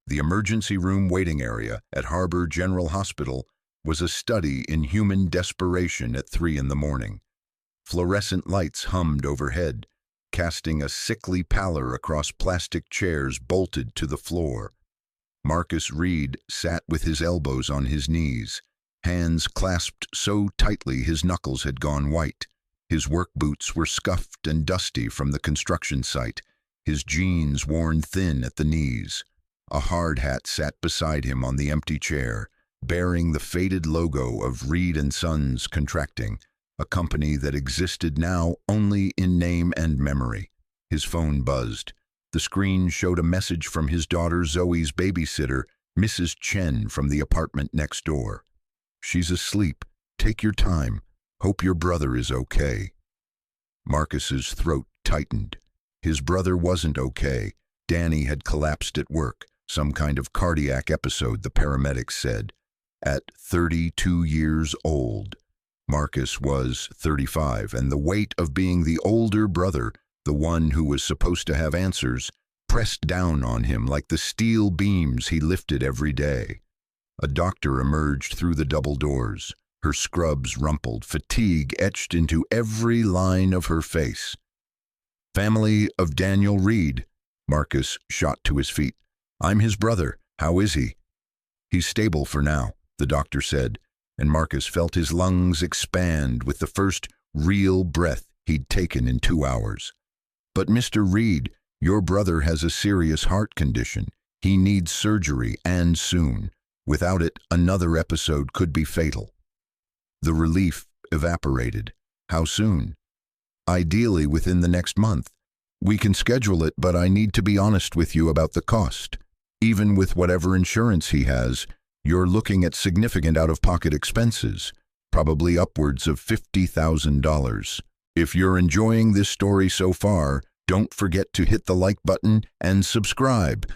The emergency room waiting area at Harbor General Hospital was a study in human desperation at 3 in the morning. Fluorescent lights hummed overhead, casting a sickly pallor across plastic chairs bolted to the floor. Marcus Reed sat with his elbows on his knees, hands clasped so tightly his knuckles had gone white. His work boots were scuffed and dusty from the construction site, his jeans worn thin at the knees. A hard hat sat beside him on the empty chair, bearing the faded logo of Reed & Sons Contracting, a company that existed now only in name and memory. His phone buzzed. The screen showed a message from his daughter Zoe's babysitter, Mrs. Chen, from the apartment next door. "She's asleep. Take your time. Hope your brother is okay." Marcus's throat tightened. His brother wasn't okay. Danny had collapsed at work, some kind of cardiac episode, the paramedics said. At 32 years old. Marcus was 35, and the weight of being the older brother, the one who was supposed to have answers, pressed down on him like the steel beams he lifted every day. A doctor emerged through the double doors, her scrubs rumpled, fatigue etched into every line of her face. "Family of Daniel Reed." Marcus shot to his feet. "I'm his brother. How is he?" "He's stable for now," the doctor said, and Marcus felt his lungs expand with the first real breath he'd taken in 2 hours. "But Mr. Reed, your brother has a serious heart condition. He needs surgery, and soon. Without it, another episode could be fatal." The relief evaporated. "How soon?" "Ideally within the next month. We can schedule it, but I need to be honest with you about the cost. Even with whatever insurance he has, you're looking at significant out-of-pocket expenses, probably upwards of $50,000. If you're enjoying this story so far, don't forget to hit the like button and subscribe.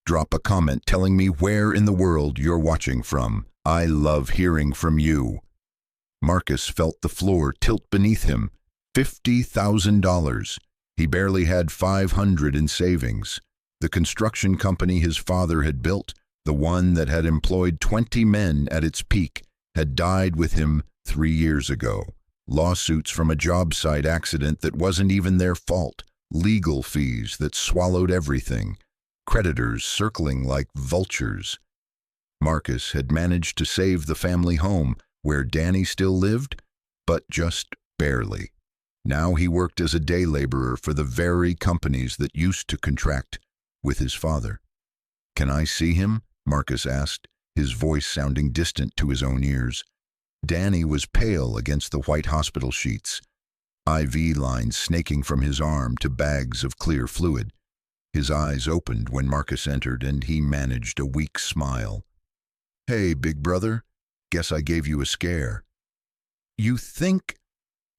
Drop a comment telling me where in the world you're watching from. I love hearing from you. Marcus felt the floor tilt beneath him. $50,000. He barely had $500 in savings. The construction company his father had built, the one that had employed 20 men at its peak, had died with him 3 years ago. Lawsuits from a job site accident that wasn't even their fault. Legal fees that swallowed everything. Creditors circling like vultures. Marcus had managed to save the family home, where Danny still lived, but just barely. Now he worked as a day laborer for the very companies that used to contract with his father. "Can I see him?" Marcus asked, his voice sounding distant to his own ears. Danny was pale against the white hospital sheets, IV lines snaking from his arm to bags of clear fluid. His eyes opened when Marcus entered, and he managed a weak smile. "Hey, big brother. Guess I gave you a scare." "You think?"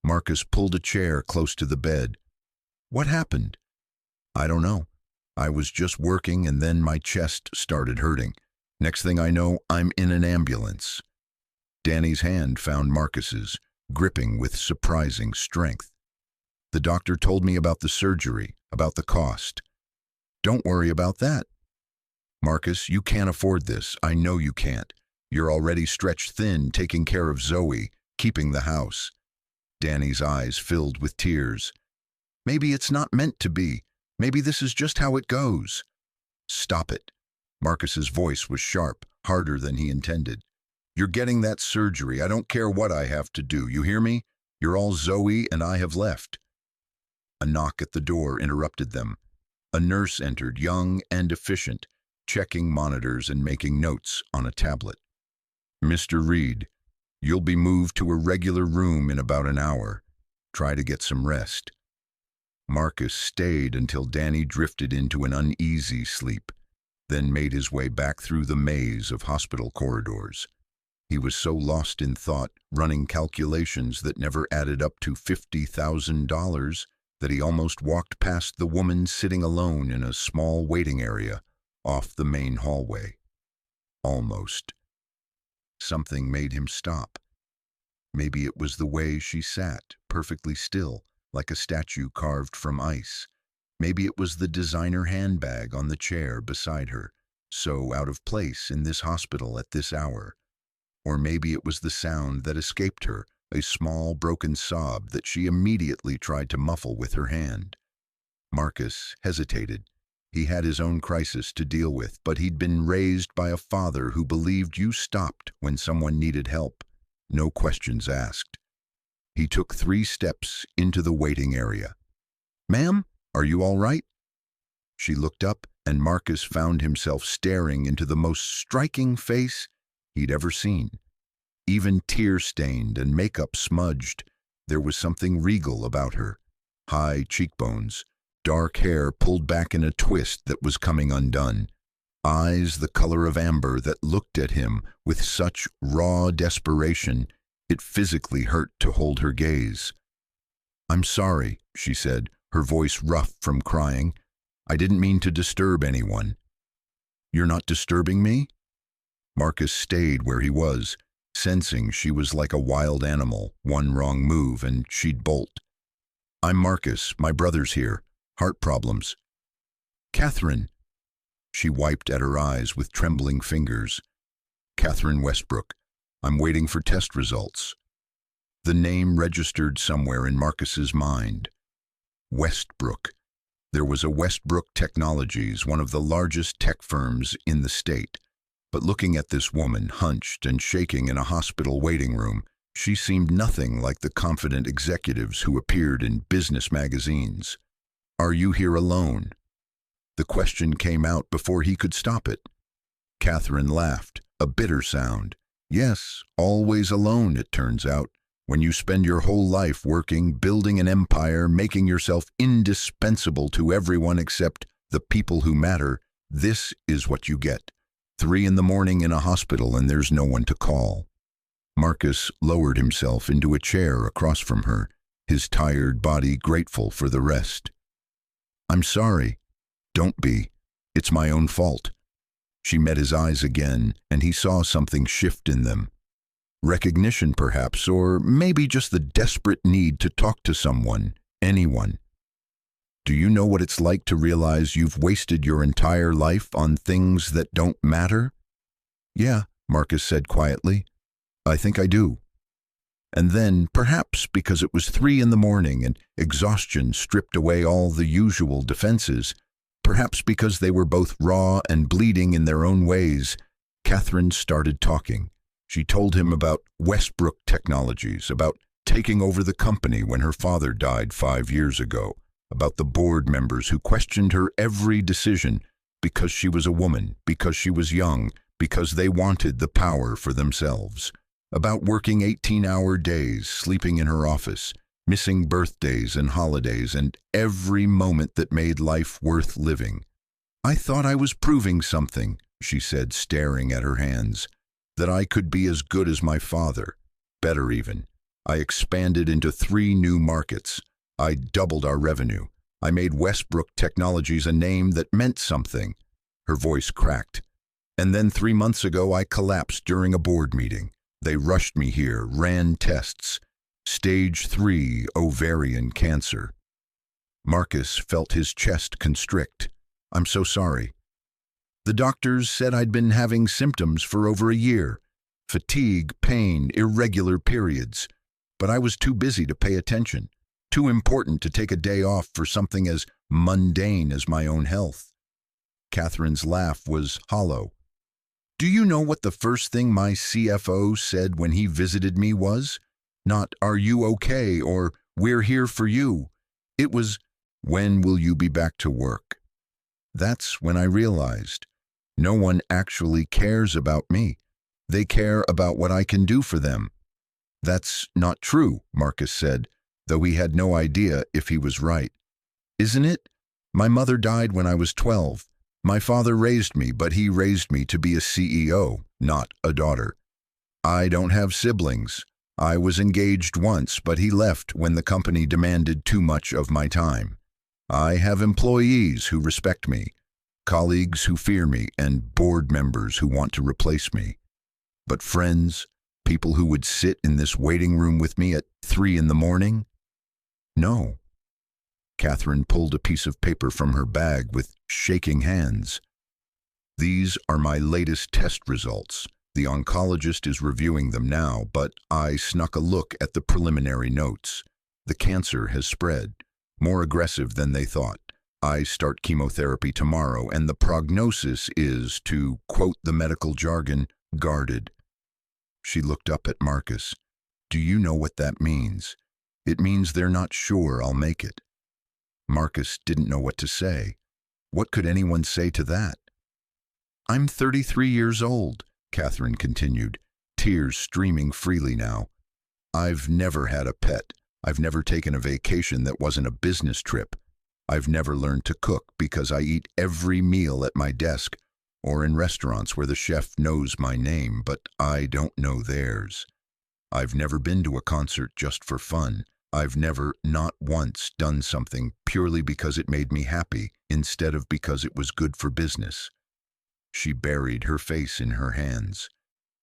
Marcus pulled a chair close to the bed. "What happened?" "I don't know. I was just working, and then my chest started hurting. Next thing I know, I'm in an ambulance." Danny's hand found Marcus's, gripping with surprising strength. "The doctor told me about the surgery, about the cost." "Don't worry about that." "Marcus, you can't afford this. I know you can't. You're already stretched thin taking care of Zoe, keeping the house." Danny's eyes filled with tears. "Maybe it's not meant to be. Maybe this is just how it goes." "Stop it." Marcus's voice was sharp, harder than he intended. "You're getting that surgery. I don't care what I have to do. You hear me? You're all Zoe, and I have left." A knock at the door interrupted them. A nurse entered, young and efficient, checking monitors and making notes on a tablet. "Mr. Reed, you'll be moved to a regular room in about an hour. Try to get some rest." Marcus stayed until Danny drifted into an uneasy sleep, then made his way back through the maze of hospital corridors. He was so lost in thought, running calculations that never added up to $50,000, that he almost walked past the woman sitting alone in a small waiting area off the main hallway. Almost. Something made him stop. Maybe it was the way she sat, perfectly still, like a statue carved from ice. Maybe it was the designer handbag on the chair beside her, so out of place in this hospital at this hour. Or maybe it was the sound that escaped her, a small broken sob that she immediately tried to muffle with her hand. Marcus hesitated. He had his own crisis to deal with, but he'd been raised by a father who believed you stopped when someone needed help, no questions asked. He took 3 steps into the waiting area. "Ma'am, are you all right?" She looked up, and Marcus found himself staring into the most striking face he'd ever seen. Even tear-stained and makeup smudged, there was something regal about her. High cheekbones, dark hair pulled back in a twist that was coming undone, eyes the color of amber that looked at him with such raw desperation it physically hurt to hold her gaze. "I'm sorry," she said, her voice rough from crying. "I didn't mean to disturb anyone." "You're not disturbing me?" Marcus stayed where he was, sensing she was like a wild animal, one wrong move and she'd bolt. "I'm Marcus, my brother's here. Heart problems." "Catherine." She wiped at her eyes with trembling fingers. "Catherine Westbrook. I'm waiting for test results." The name registered somewhere in Marcus's mind. Westbrook. There was a Westbrook Technologies, one of the largest tech firms in the state. But looking at this woman, hunched and shaking in a hospital waiting room, she seemed nothing like the confident executives who appeared in business magazines. "Are you here alone?" The question came out before he could stop it. Catherine laughed, a bitter sound. "Yes, always alone, it turns out. When you spend your whole life working, building an empire, making yourself indispensable to everyone except the people who matter, this is what you get. 3 in the morning in a hospital and there's no one to call." Marcus lowered himself into a chair across from her, his tired body grateful for the rest. "I'm sorry." "Don't be. It's my own fault." She met his eyes again, and he saw something shift in them. Recognition, perhaps, or maybe just the desperate need to talk to someone, anyone. "Do you know what it's like to realize you've wasted your entire life on things that don't matter?" "Yeah," Marcus said quietly. "I think I do." And then, perhaps because it was 3 in the morning and exhaustion stripped away all the usual defenses, perhaps because they were both raw and bleeding in their own ways, Catherine started talking. She told him about Westbrook Technologies, about taking over the company when her father died 5 years ago, about the board members who questioned her every decision because she was a woman, because she was young, because they wanted the power for themselves, about working 18-hour days, sleeping in her office, missing birthdays and holidays, and every moment that made life worth living. "I thought I was proving something," she said, staring at her hands, "that I could be as good as my father, better even. I expanded into 3 new markets. I doubled our revenue. I made Westbrook Technologies a name that meant something." Her voice cracked. "And then 3 months ago I collapsed during a board meeting. They rushed me here, ran tests. Stage 3 ovarian cancer." Marcus felt his chest constrict. "I'm so sorry." "The doctors said I'd been having symptoms for over a year. Fatigue, pain, irregular periods. But I was too busy to pay attention. Too important to take a day off for something as mundane as my own health." Catherine's laugh was hollow. "Do you know what the first thing my CFO said when he visited me was? Not, 'Are you okay?' or 'We're here for you.' It was, 'When will you be back to work?' That's when I realized no one actually cares about me. They care about what I can do for them." "That's not true," Marcus said, though he had no idea if he was right. "Isn't it? My mother died when I was 12. My father raised me, but he raised me to be a CEO, not a daughter. I don't have siblings. I was engaged once, but he left when the company demanded too much of my time. I have employees who respect me, colleagues who fear me, and board members who want to replace me. But friends, people who would sit in this waiting room with me at 3 in the morning? No." Catherine pulled a piece of paper from her bag with shaking hands. These are my latest test results. The oncologist is reviewing them now, but I snuck a look at the preliminary notes. The cancer has spread, more aggressive than they thought. I start chemotherapy tomorrow, and the prognosis is, to quote the medical jargon, guarded. She looked up at Marcus. Do you know what that means? It means they're not sure I'll make it. Marcus didn't know what to say. What could anyone say to that? I'm 33 years old, Catherine continued, tears streaming freely now. I've never had a pet. I've never taken a vacation that wasn't a business trip. I've never learned to cook because I eat every meal at my desk or in restaurants where the chef knows my name, but I don't know theirs. I've never been to a concert just for fun. I've never, not once, done something purely because it made me happy instead of because it was good for business. She buried her face in her hands.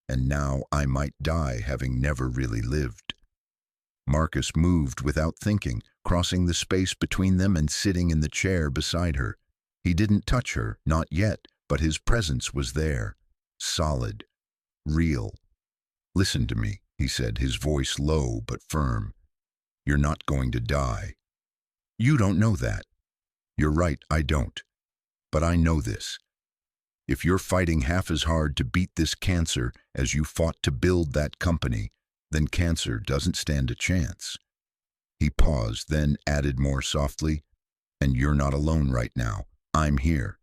And now I might die having never really lived. Marcus moved without thinking, crossing the space between them and sitting in the chair beside her. He didn't touch her, not yet, but his presence was there, solid, real. Listen to me, he said, his voice low but firm. You're not going to die. You don't know that. You're right, I don't. But I know this. If you're fighting half as hard to beat this cancer as you fought to build that company, then cancer doesn't stand a chance. He paused, then added more softly, and you're not alone right now. I'm here.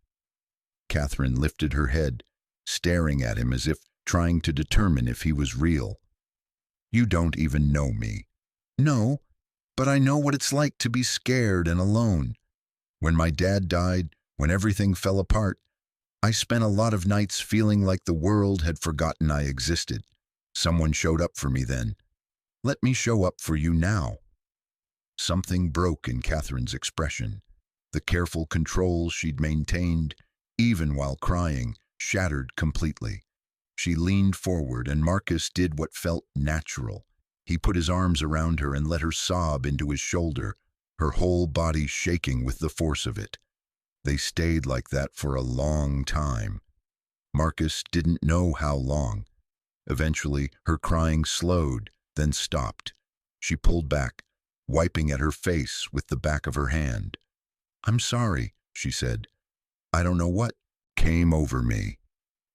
Catherine lifted her head, staring at him as if trying to determine if he was real. You don't even know me. No, but I know what it's like to be scared and alone. When my dad died, when everything fell apart, I spent a lot of nights feeling like the world had forgotten I existed. Someone showed up for me then. Let me show up for you now. Something broke in Catherine's expression. The careful control she'd maintained, even while crying, shattered completely. She leaned forward, and Marcus did what felt natural. He put his arms around her and let her sob into his shoulder, her whole body shaking with the force of it. They stayed like that for a long time. Marcus didn't know how long. Eventually, her crying slowed, then stopped. She pulled back, wiping at her face with the back of her hand. I'm sorry, she said. I don't know what came over me.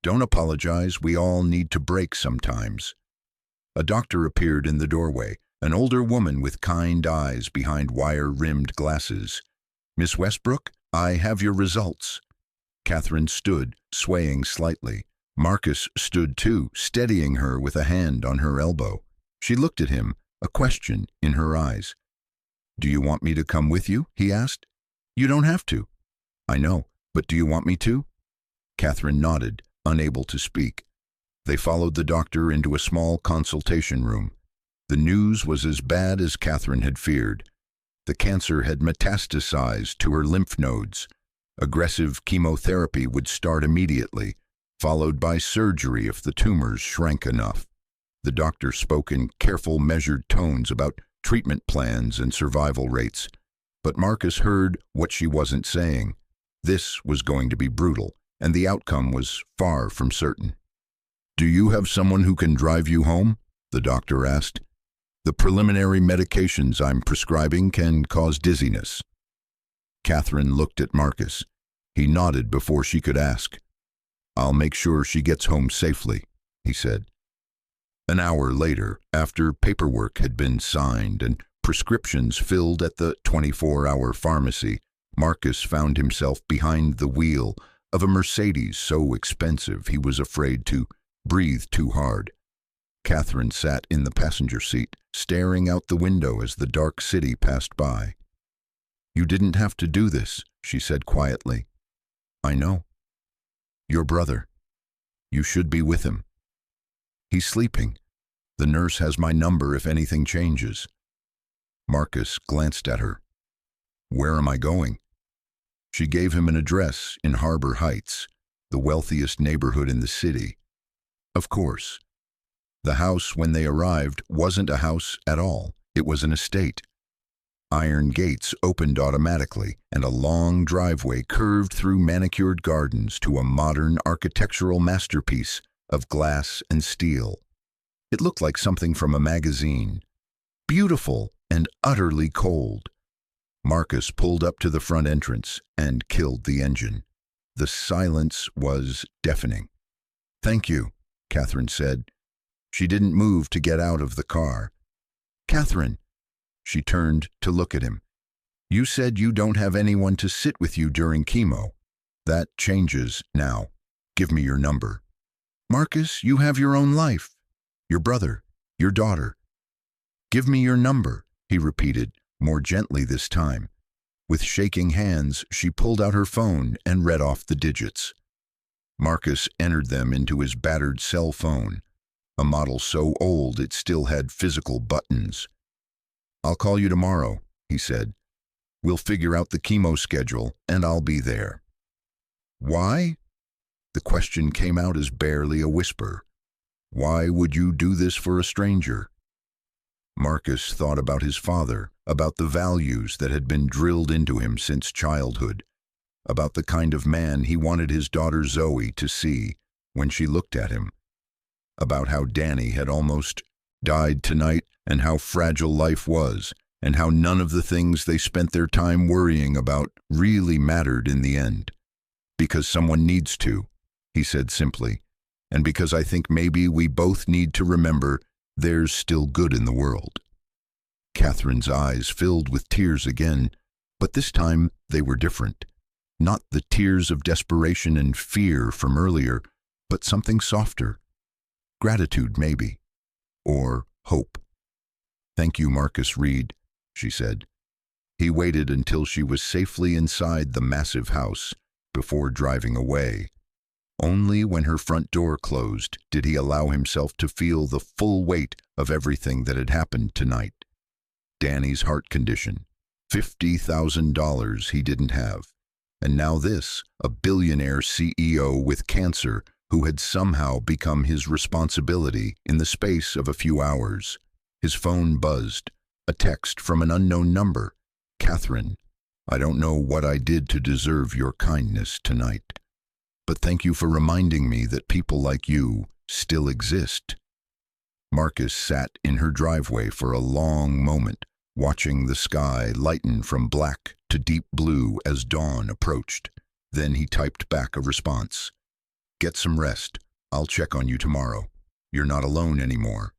Don't apologize, we all need to break sometimes. A doctor appeared in the doorway, an older woman with kind eyes behind wire-rimmed glasses. Miss Westbrook, I have your results. Catherine stood, swaying slightly. Marcus stood too, steadying her with a hand on her elbow. She looked at him, a question in her eyes. Do you want me to come with you? He asked. You don't have to. I know, but do you want me to? Catherine nodded, unable to speak. They followed the doctor into a small consultation room. The news was as bad as Catherine had feared. The cancer had metastasized to her lymph nodes. Aggressive chemotherapy would start immediately, followed by surgery if the tumors shrank enough. The doctor spoke in careful, measured tones about treatment plans and survival rates. But Marcus heard what she wasn't saying. This was going to be brutal, and the outcome was far from certain. Do you have someone who can drive you home? The doctor asked. The preliminary medications I'm prescribing can cause dizziness. Catherine looked at Marcus. He nodded before she could ask. I'll make sure she gets home safely, he said. An hour later, after paperwork had been signed and prescriptions filled at the 24-hour pharmacy, Marcus found himself behind the wheel of a Mercedes so expensive he was afraid to breathe too hard. Catherine sat in the passenger seat, staring out the window as the dark city passed by. You didn't have to do this, she said quietly. I know. Your brother. You should be with him. He's sleeping. The nurse has my number if anything changes. Marcus glanced at her. Where am I going? She gave him an address in Harbor Heights, the wealthiest neighborhood in the city. Of course. The house when they arrived wasn't a house at all. It was an estate. Iron gates opened automatically, and a long driveway curved through manicured gardens to a modern architectural masterpiece of glass and steel. It looked like something from a magazine. Beautiful and utterly cold. Marcus pulled up to the front entrance and killed the engine. The silence was deafening. "Thank you," Catherine said. She didn't move to get out of the car. "Catherine," she turned to look at him. "You said you don't have anyone to sit with you during chemo. That changes now. Give me your number." "Marcus, you have your own life. Your brother, your daughter." "Give me your number," he repeated, more gently this time. With shaking hands, she pulled out her phone and read off the digits. Marcus entered them into his battered cell phone, a model so old it still had physical buttons. "I'll call you tomorrow," he said. "We'll figure out the chemo schedule, and I'll be there." "Why?" The question came out as barely a whisper. "Why would you do this for a stranger?" Marcus thought about his father, about the values that had been drilled into him since childhood, about the kind of man he wanted his daughter Zoe to see when she looked at him, about how Danny had almost died tonight and how fragile life was, and how none of the things they spent their time worrying about really mattered in the end. "Because someone needs to," he said simply, "and because I think maybe we both need to remember there's still good in the world." Catherine's eyes filled with tears again, but this time they were different. Not the tears of desperation and fear from earlier, but something softer. Gratitude, maybe. Or hope. "Thank you, Marcus Reed," she said. He waited until she was safely inside the massive house before driving away. Only when her front door closed did he allow himself to feel the full weight of everything that had happened tonight. Danny's heart condition, $50,000 he didn't have, and now this, a billionaire CEO with cancer who had somehow become his responsibility in the space of a few hours. His phone buzzed, a text from an unknown number. "Catherine, I don't know what I did to deserve your kindness tonight, but thank you for reminding me that people like you still exist." Marcus sat in her driveway for a long moment, watching the sky lighten from black to deep blue as dawn approached. Then he typed back a response. "Get some rest. I'll check on you tomorrow. You're not alone anymore."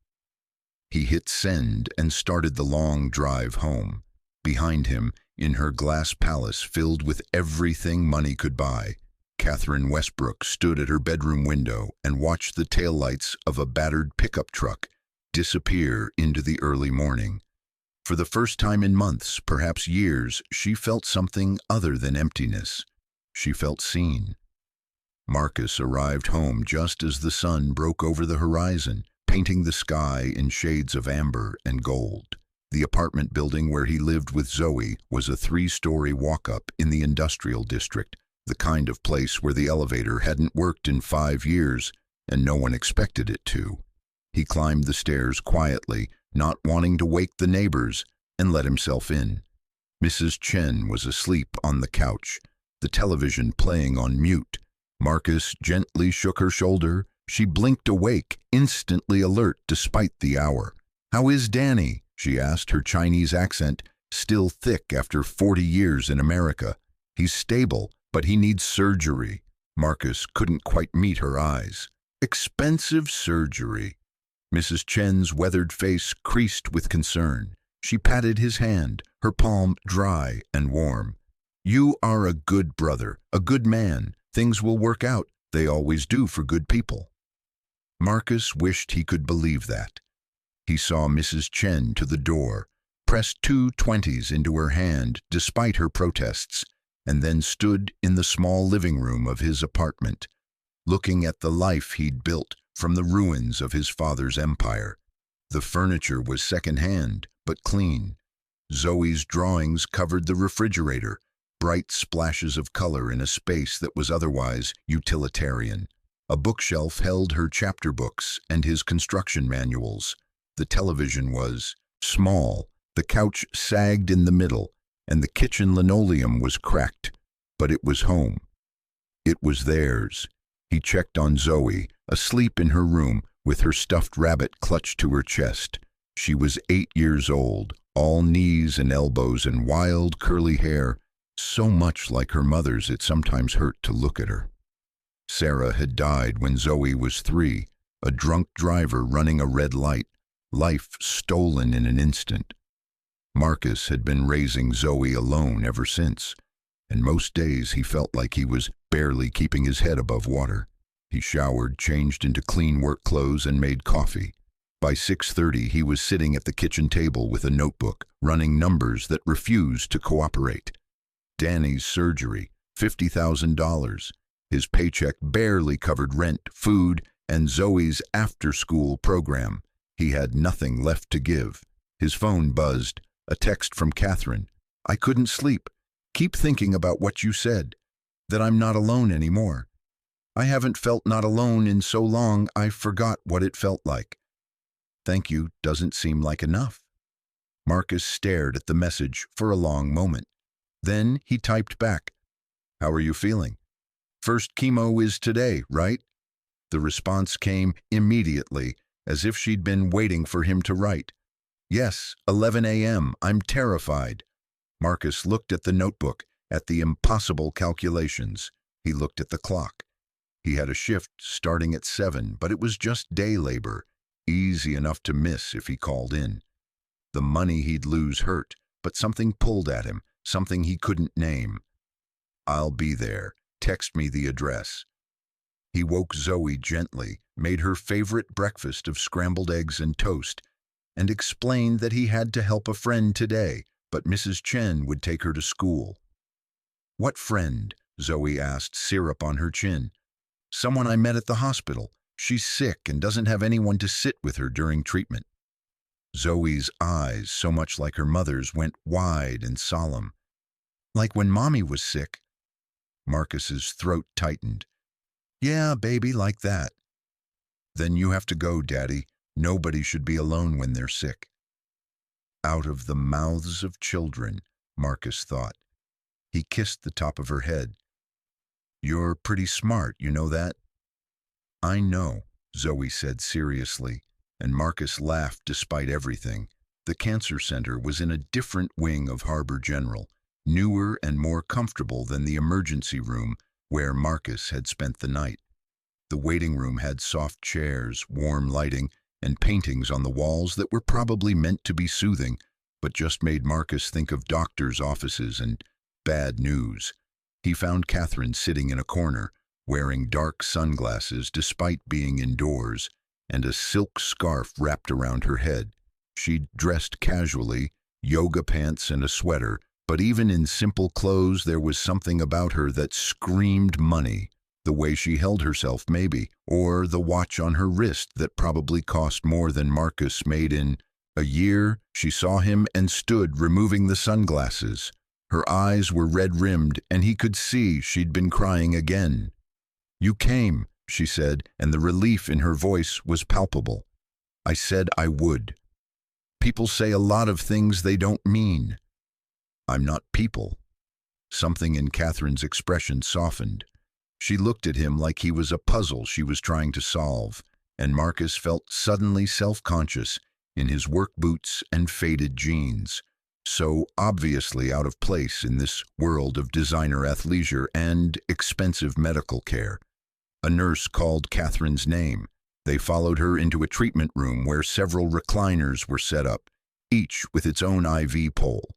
He hit send and started the long drive home. Behind him, in her glass palace filled with everything money could buy, Catherine Westbrook stood at her bedroom window and watched the taillights of a battered pickup truck disappear into the early morning. For the first time in months, perhaps years, she felt something other than emptiness. She felt seen. Marcus arrived home just as the sun broke over the horizon, painting the sky in shades of amber and gold. The apartment building where he lived with Zoe was a 3-story walk-up in the industrial district, the kind of place where the elevator hadn't worked in 5 years, and no one expected it to. He climbed the stairs quietly, not wanting to wake the neighbors, and let himself in. Mrs. Chen was asleep on the couch, the television playing on mute. Marcus gently shook her shoulder. She blinked awake, instantly alert despite the hour. "How is Danny?" she asked, her Chinese accent still thick after 40 years in America. "He's stable, but he needs surgery." Marcus couldn't quite meet her eyes. "Expensive surgery." Mrs. Chen's weathered face creased with concern. She patted his hand, her palm dry and warm. "You are a good brother, a good man. Things will work out. They always do for good people." Marcus wished he could believe that. He saw Mrs. Chen to the door, pressed 2 20s into her hand despite her protests, and then stood in the small living room of his apartment, looking at the life he'd built from the ruins of his father's empire. The furniture was second-hand, but clean. Zoe's drawings covered the refrigerator, bright splashes of color in a space that was otherwise utilitarian. A bookshelf held her chapter books and his construction manuals. The television was small, The couch sagged in the middle, and the kitchen linoleum was cracked, but it was home. It was theirs. He checked on Zoe, asleep in her room, with her stuffed rabbit clutched to her chest. She was 8 years old, all knees and elbows and wild curly hair, so much like her mother's it sometimes hurt to look at her. Sarah had died when Zoe was 3, a drunk driver running a red light, life stolen in an instant. Marcus had been raising Zoe alone ever since, and most days he felt like he was barely keeping his head above water. He showered, changed into clean work clothes, and made coffee. By 6:30 he was sitting at the kitchen table with a notebook, running numbers that refused to cooperate. Danny's surgery, $50,000. His paycheck barely covered rent, food, and Zoe's after-school program. He had nothing left to give. His phone buzzed. A text from Catherine. "I couldn't sleep. Keep thinking about what you said, that I'm not alone anymore. I haven't felt not alone in so long I forgot what it felt like. Thank you doesn't seem like enough." Marcus stared at the message for a long moment. Then he typed back, "How are you feeling? First chemo is today, right?" The response came immediately, as if she'd been waiting for him to write. "Yes, 11 a.m. I'm terrified." Marcus looked at the notebook, at the impossible calculations. He looked at the clock. He had a shift starting at 7, but it was just day labor, easy enough to miss if he called in. The money he'd lose hurt, but something pulled at him, something he couldn't name. "I'll be there. Text me the address." He woke Zoe gently, made her favorite breakfast of scrambled eggs and toast, and explained that he had to help a friend today, but Mrs. Chen would take her to school. "What friend?" Zoe asked, syrup on her chin. "Someone I met at the hospital. She's sick and doesn't have anyone to sit with her during treatment." Zoe's eyes, so much like her mother's, went wide and solemn. "Like when Mommy was sick." Marcus's throat tightened. "Yeah, baby, like that." "Then you have to go, Daddy. Nobody should be alone when they're sick." Out of the mouths of children, Marcus thought. He kissed the top of her head. "You're pretty smart, you know that?" "I know," Zoe said seriously, and Marcus laughed despite everything. The cancer center was in a different wing of Harbor General, newer and more comfortable than the emergency room where Marcus had spent the night. The waiting room had soft chairs, warm lighting, and paintings on the walls that were probably meant to be soothing, but just made Marcus think of doctors' offices and bad news. He found Catherine sitting in a corner, wearing dark sunglasses despite being indoors, and a silk scarf wrapped around her head. She'd dressed casually, yoga pants and a sweater, but even in simple clothes there was something about her that screamed money. The way she held herself, maybe, or the watch on her wrist that probably cost more than Marcus made in a year. She saw him and stood removing the sunglasses. Her eyes were red-rimmed, and he could see she'd been crying again. "You came," she said, and the relief in her voice was palpable. "I said I would. People say a lot of things they don't mean. I'm not people." Something in Catherine's expression softened. She looked at him like he was a puzzle she was trying to solve, and Marcus felt suddenly self-conscious in his work boots and faded jeans, so obviously out of place in this world of designer athleisure and expensive medical care. A nurse called Catherine's name. They followed her into a treatment room where several recliners were set up, each with its own IV pole.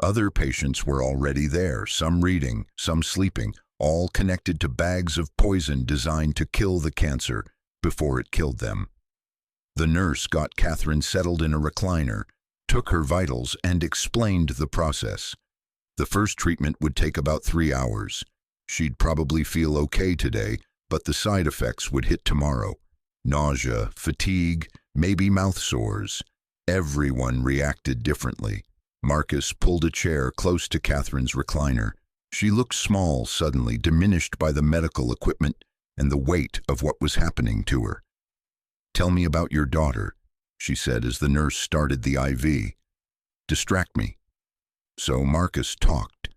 Other patients were already there, some reading, some sleeping, all connected to bags of poison designed to kill the cancer before it killed them. The nurse got Catherine settled in a recliner, took her vitals, and explained the process. The first treatment would take about 3 hours. She'd probably feel okay today, but the side effects would hit tomorrow. Nausea, fatigue, maybe mouth sores. Everyone reacted differently. Marcus pulled a chair close to Catherine's recliner. She looked small suddenly, diminished by the medical equipment and the weight of what was happening to her. "Tell me about your daughter," she said as the nurse started the IV. Distract me. So Marcus talked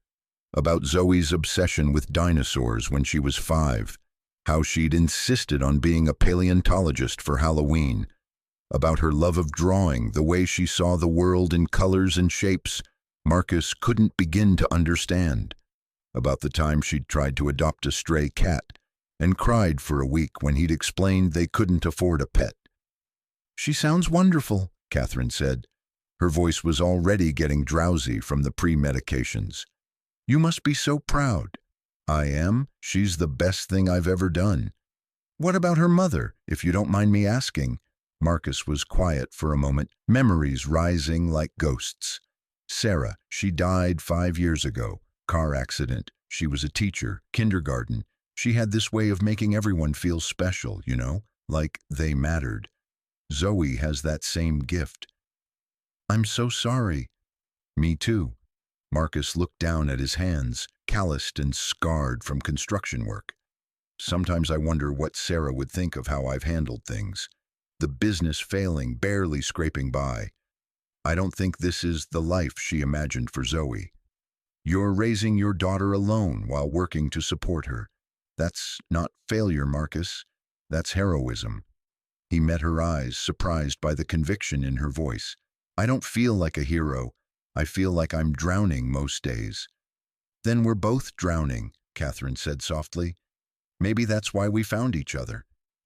about Zoe's obsession with dinosaurs when she was 5, how she'd insisted on being a paleontologist for Halloween, about her love of drawing, the way she saw the world in colors and shapes Marcus couldn't begin to understand, about the time she'd tried to adopt a stray cat and cried for a week when he'd explained they couldn't afford a pet. "She sounds wonderful," Catherine said. Her voice was already getting drowsy from the pre-medications. "You must be so proud." "I am. She's the best thing I've ever done." "What about her mother, if you don't mind me asking?" Marcus was quiet for a moment, memories rising like ghosts. "Sarah, she died 5 years ago. Car accident. She was a teacher, kindergarten. She had this way of making everyone feel special, you know, like they mattered. Zoe has that same gift." "I'm so sorry." "Me too." Marcus looked down at his hands, calloused and scarred from construction work. "Sometimes I wonder what Sarah would think of how I've handled things. The business failing, barely scraping by. I don't think this is the life she imagined for Zoe. You're raising your daughter alone while working to support her. That's not failure, Marcus. That's heroism." He met her eyes, surprised by the conviction in her voice. "I don't feel like a hero. I feel like I'm drowning most days." "Then we're both drowning," Catherine said softly. "Maybe that's why we found each other.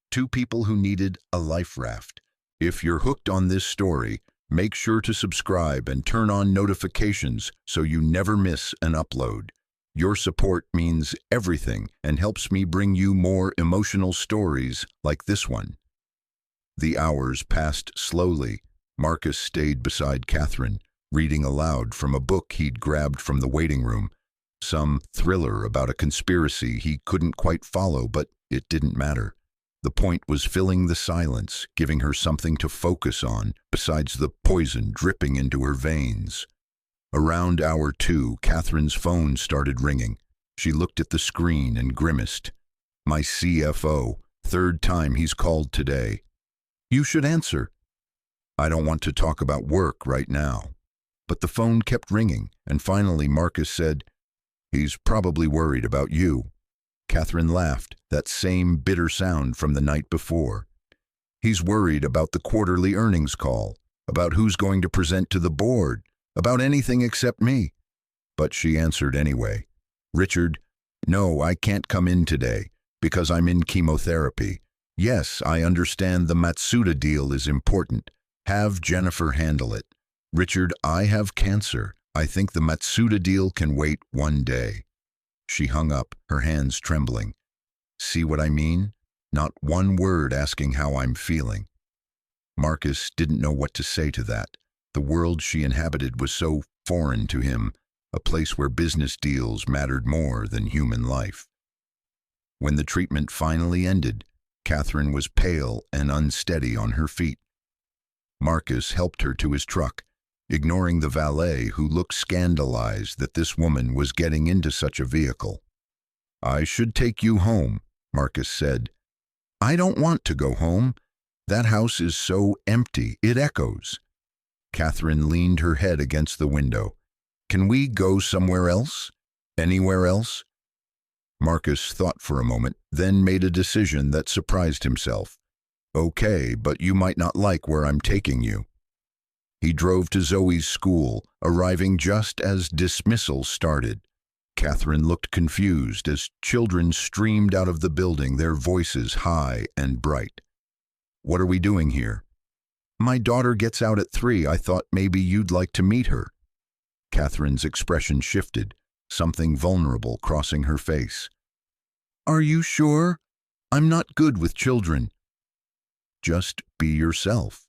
Two people who needed a life raft." If you're hooked on this story, make sure to subscribe and turn on notifications so you never miss an upload. Your support means everything and helps me bring you more emotional stories like this one. The hours passed slowly. Marcus stayed beside Catherine, reading aloud from a book he'd grabbed from the waiting room. Some thriller about a conspiracy he couldn't quite follow, but it didn't matter. The point was filling the silence, giving her something to focus on, besides the poison dripping into her veins. Around hour 2, Catherine's phone started ringing. She looked at the screen and grimaced. "My CFO, 3rd time he's called today." "You should answer." "I don't want to talk about work right now." But the phone kept ringing, and finally Marcus said, "He's probably worried about you." Catherine laughed, that same bitter sound from the night before. "He's worried about the quarterly earnings call, about who's going to present to the board, about anything except me." But she answered anyway. "Richard, no, I can't come in today because I'm in chemotherapy. Yes, I understand the Matsuda deal is important. Have Jennifer handle it. Richard, I have cancer. I think the Matsuda deal can wait 1 day." She hung up, her hands trembling. "See what I mean? Not one word asking how I'm feeling." Marcus didn't know what to say to that. The world she inhabited was so foreign to him, a place where business deals mattered more than human life. When the treatment finally ended, Catherine was pale and unsteady on her feet. Marcus helped her to his truck, ignoring the valet who looked scandalized that this woman was getting into such a vehicle. "I should take you home," Marcus said. "I don't want to go home. That house is so empty, it echoes." Catherine leaned her head against the window. "Can we go somewhere else? Anywhere else?" Marcus thought for a moment, then made a decision that surprised himself. "Okay, but you might not like where I'm taking you." He drove to Zoe's school, arriving just as dismissal started. Catherine looked confused as children streamed out of the building, their voices high and bright. "What are we doing here?" "My daughter gets out at 3. I thought maybe you'd like to meet her." Catherine's expression shifted, something vulnerable crossing her face. "Are you sure? I'm not good with children." "Just be yourself."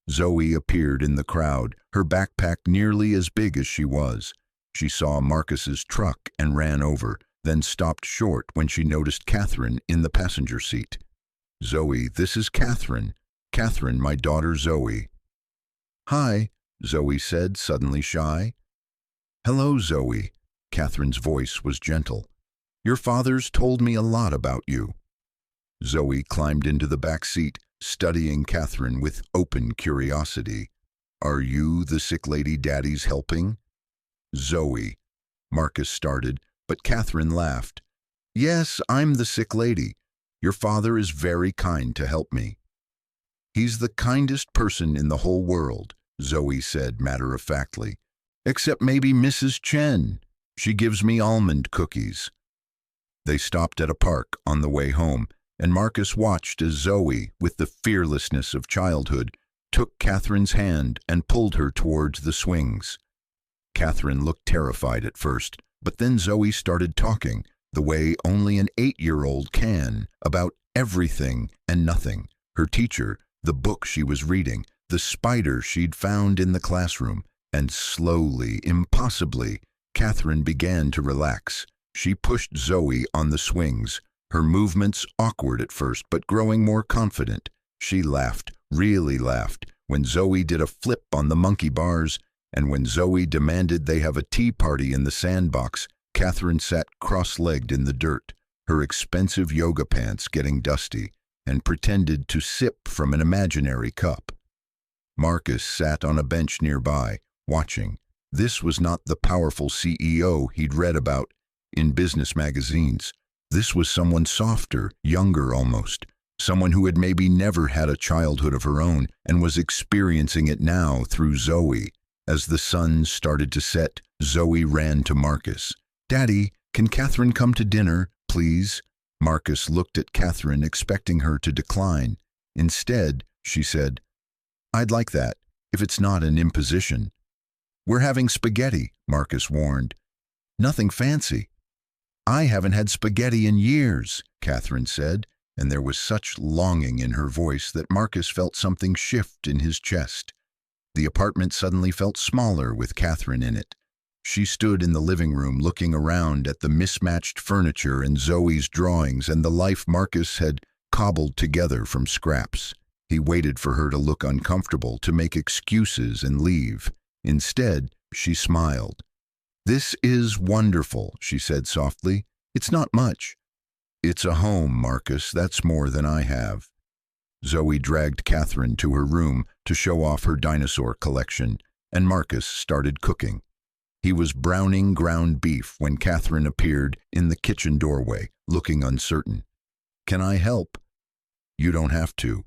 Zoe appeared in the crowd, her backpack nearly as big as she was. She saw Marcus's truck and ran over, then stopped short when she noticed Catherine in the passenger seat. "Zoe, this is Catherine. Catherine, my daughter Zoe." "Hi," Zoe said, suddenly shy. "Hello, Zoe." Catherine's voice was gentle. "Your father's told me a lot about you." Zoe climbed into the back seat, studying Catherine with open curiosity. Are you the sick lady Daddy's helping? Zoe, Marcus started, but Catherine laughed. Yes, I'm the sick lady. Your father is very kind to help me. He's the kindest person in the whole world, Zoe said matter-of-factly. Except maybe Mrs. Chen. She gives me almond cookies. They stopped at a park on the way home, and Marcus watched as Zoe, with the fearlessness of childhood, took Catherine's hand and pulled her towards the swings. Catherine looked terrified at first, but then Zoe started talking, the way only an 8-year-old can, about everything and nothing. Her teacher, the book she was reading, the spider she'd found in the classroom, and slowly, impossibly, Catherine began to relax. She pushed Zoe on the swings, her movements awkward at first but growing more confident. She laughed, really laughed, when Zoe did a flip on the monkey bars, and when Zoe demanded they have a tea party in the sandbox, Catherine sat cross-legged in the dirt, her expensive yoga pants getting dusty, and pretended to sip from an imaginary cup. Marcus sat on a bench nearby, watching. This was not the powerful CEO he'd read about in business magazines. This was someone softer, younger almost, someone who had maybe never had a childhood of her own and was experiencing it now through Zoe. As the sun started to set, Zoe ran to Marcus. Daddy, can Catherine come to dinner, please? Marcus looked at Catherine, expecting her to decline. Instead, she said, I'd like that, if it's not an imposition. We're having spaghetti, Marcus warned. Nothing fancy. I haven't had spaghetti in years, Catherine said, and there was such longing in her voice that Marcus felt something shift in his chest. The apartment suddenly felt smaller with Catherine in it. She stood in the living room looking around at the mismatched furniture and Zoe's drawings and the life Marcus had cobbled together from scraps. He waited for her to look uncomfortable, to make excuses and leave. Instead, she smiled. This is wonderful, she said softly. It's not much. It's a home, Marcus. That's more than I have. Zoe dragged Catherine to her room to show off her dinosaur collection, and Marcus started cooking. He was browning ground beef when Catherine appeared in the kitchen doorway, looking uncertain. Can I help? You don't have to.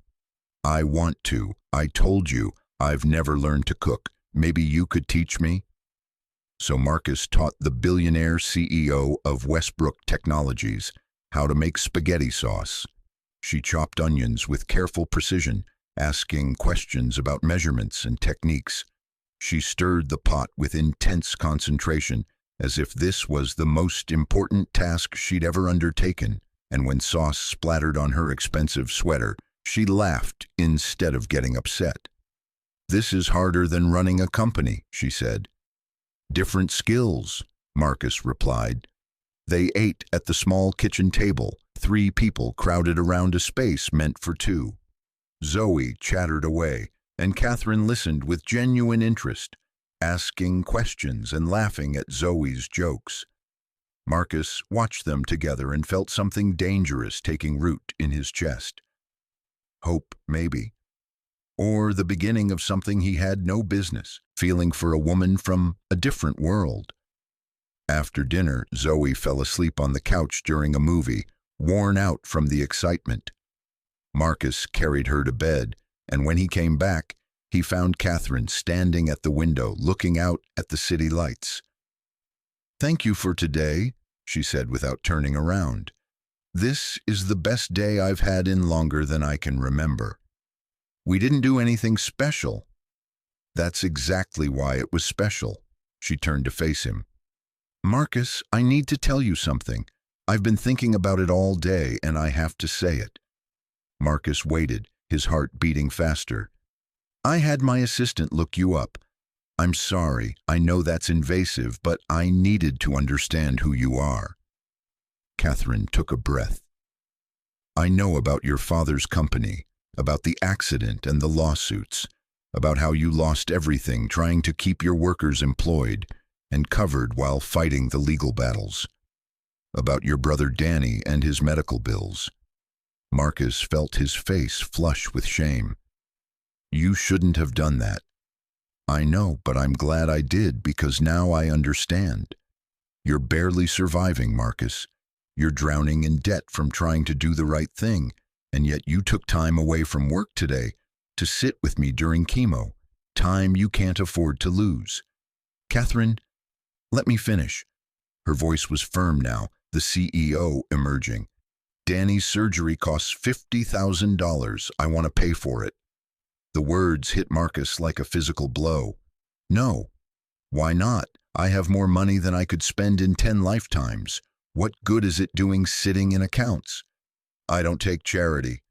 I want to. I told you, I've never learned to cook. Maybe you could teach me? So Marcus taught the billionaire CEO of Westbrook Technologies how to make spaghetti sauce. She chopped onions with careful precision, asking questions about measurements and techniques. She stirred the pot with intense concentration, as if this was the most important task she'd ever undertaken, and when sauce splattered on her expensive sweater, she laughed instead of getting upset. This is harder than running a company, she said. Different skills, Marcus replied. They ate at the small kitchen table, 3 people crowded around a space meant for 2. Zoe chattered away, and Catherine listened with genuine interest, asking questions and laughing at Zoe's jokes. Marcus watched them together and felt something dangerous taking root in his chest. Hope, maybe. Or the beginning of something he had no business, feeling for a woman from a different world. After dinner, Zoe fell asleep on the couch during a movie, worn out from the excitement. Marcus carried her to bed, and when he came back, he found Catherine standing at the window looking out at the city lights. Thank you for today, she said without turning around. This is the best day I've had in longer than I can remember. We didn't do anything special. That's exactly why it was special. She turned to face him. Marcus, I need to tell you something. I've been thinking about it all day, and I have to say it. Marcus waited, his heart beating faster. I had my assistant look you up. I'm sorry, I know that's invasive, but I needed to understand who you are. Catherine took a breath. I know about your father's company, about the accident and the lawsuits, about how you lost everything trying to keep your workers employed and covered while fighting the legal battles, about your brother Danny and his medical bills. Marcus felt his face flush with shame. You shouldn't have done that. I know, but I'm glad I did because now I understand. You're barely surviving, Marcus. You're drowning in debt from trying to do the right thing, and yet you took time away from work today to sit with me during chemo, time you can't afford to lose. Catherine, let me finish. Her voice was firm now, the CEO emerging. Danny's surgery costs $50,000. I want to pay for it. The words hit Marcus like a physical blow. No. Why not? I have more money than I could spend in 10 lifetimes. What good is it doing sitting in accounts? I don't take charity.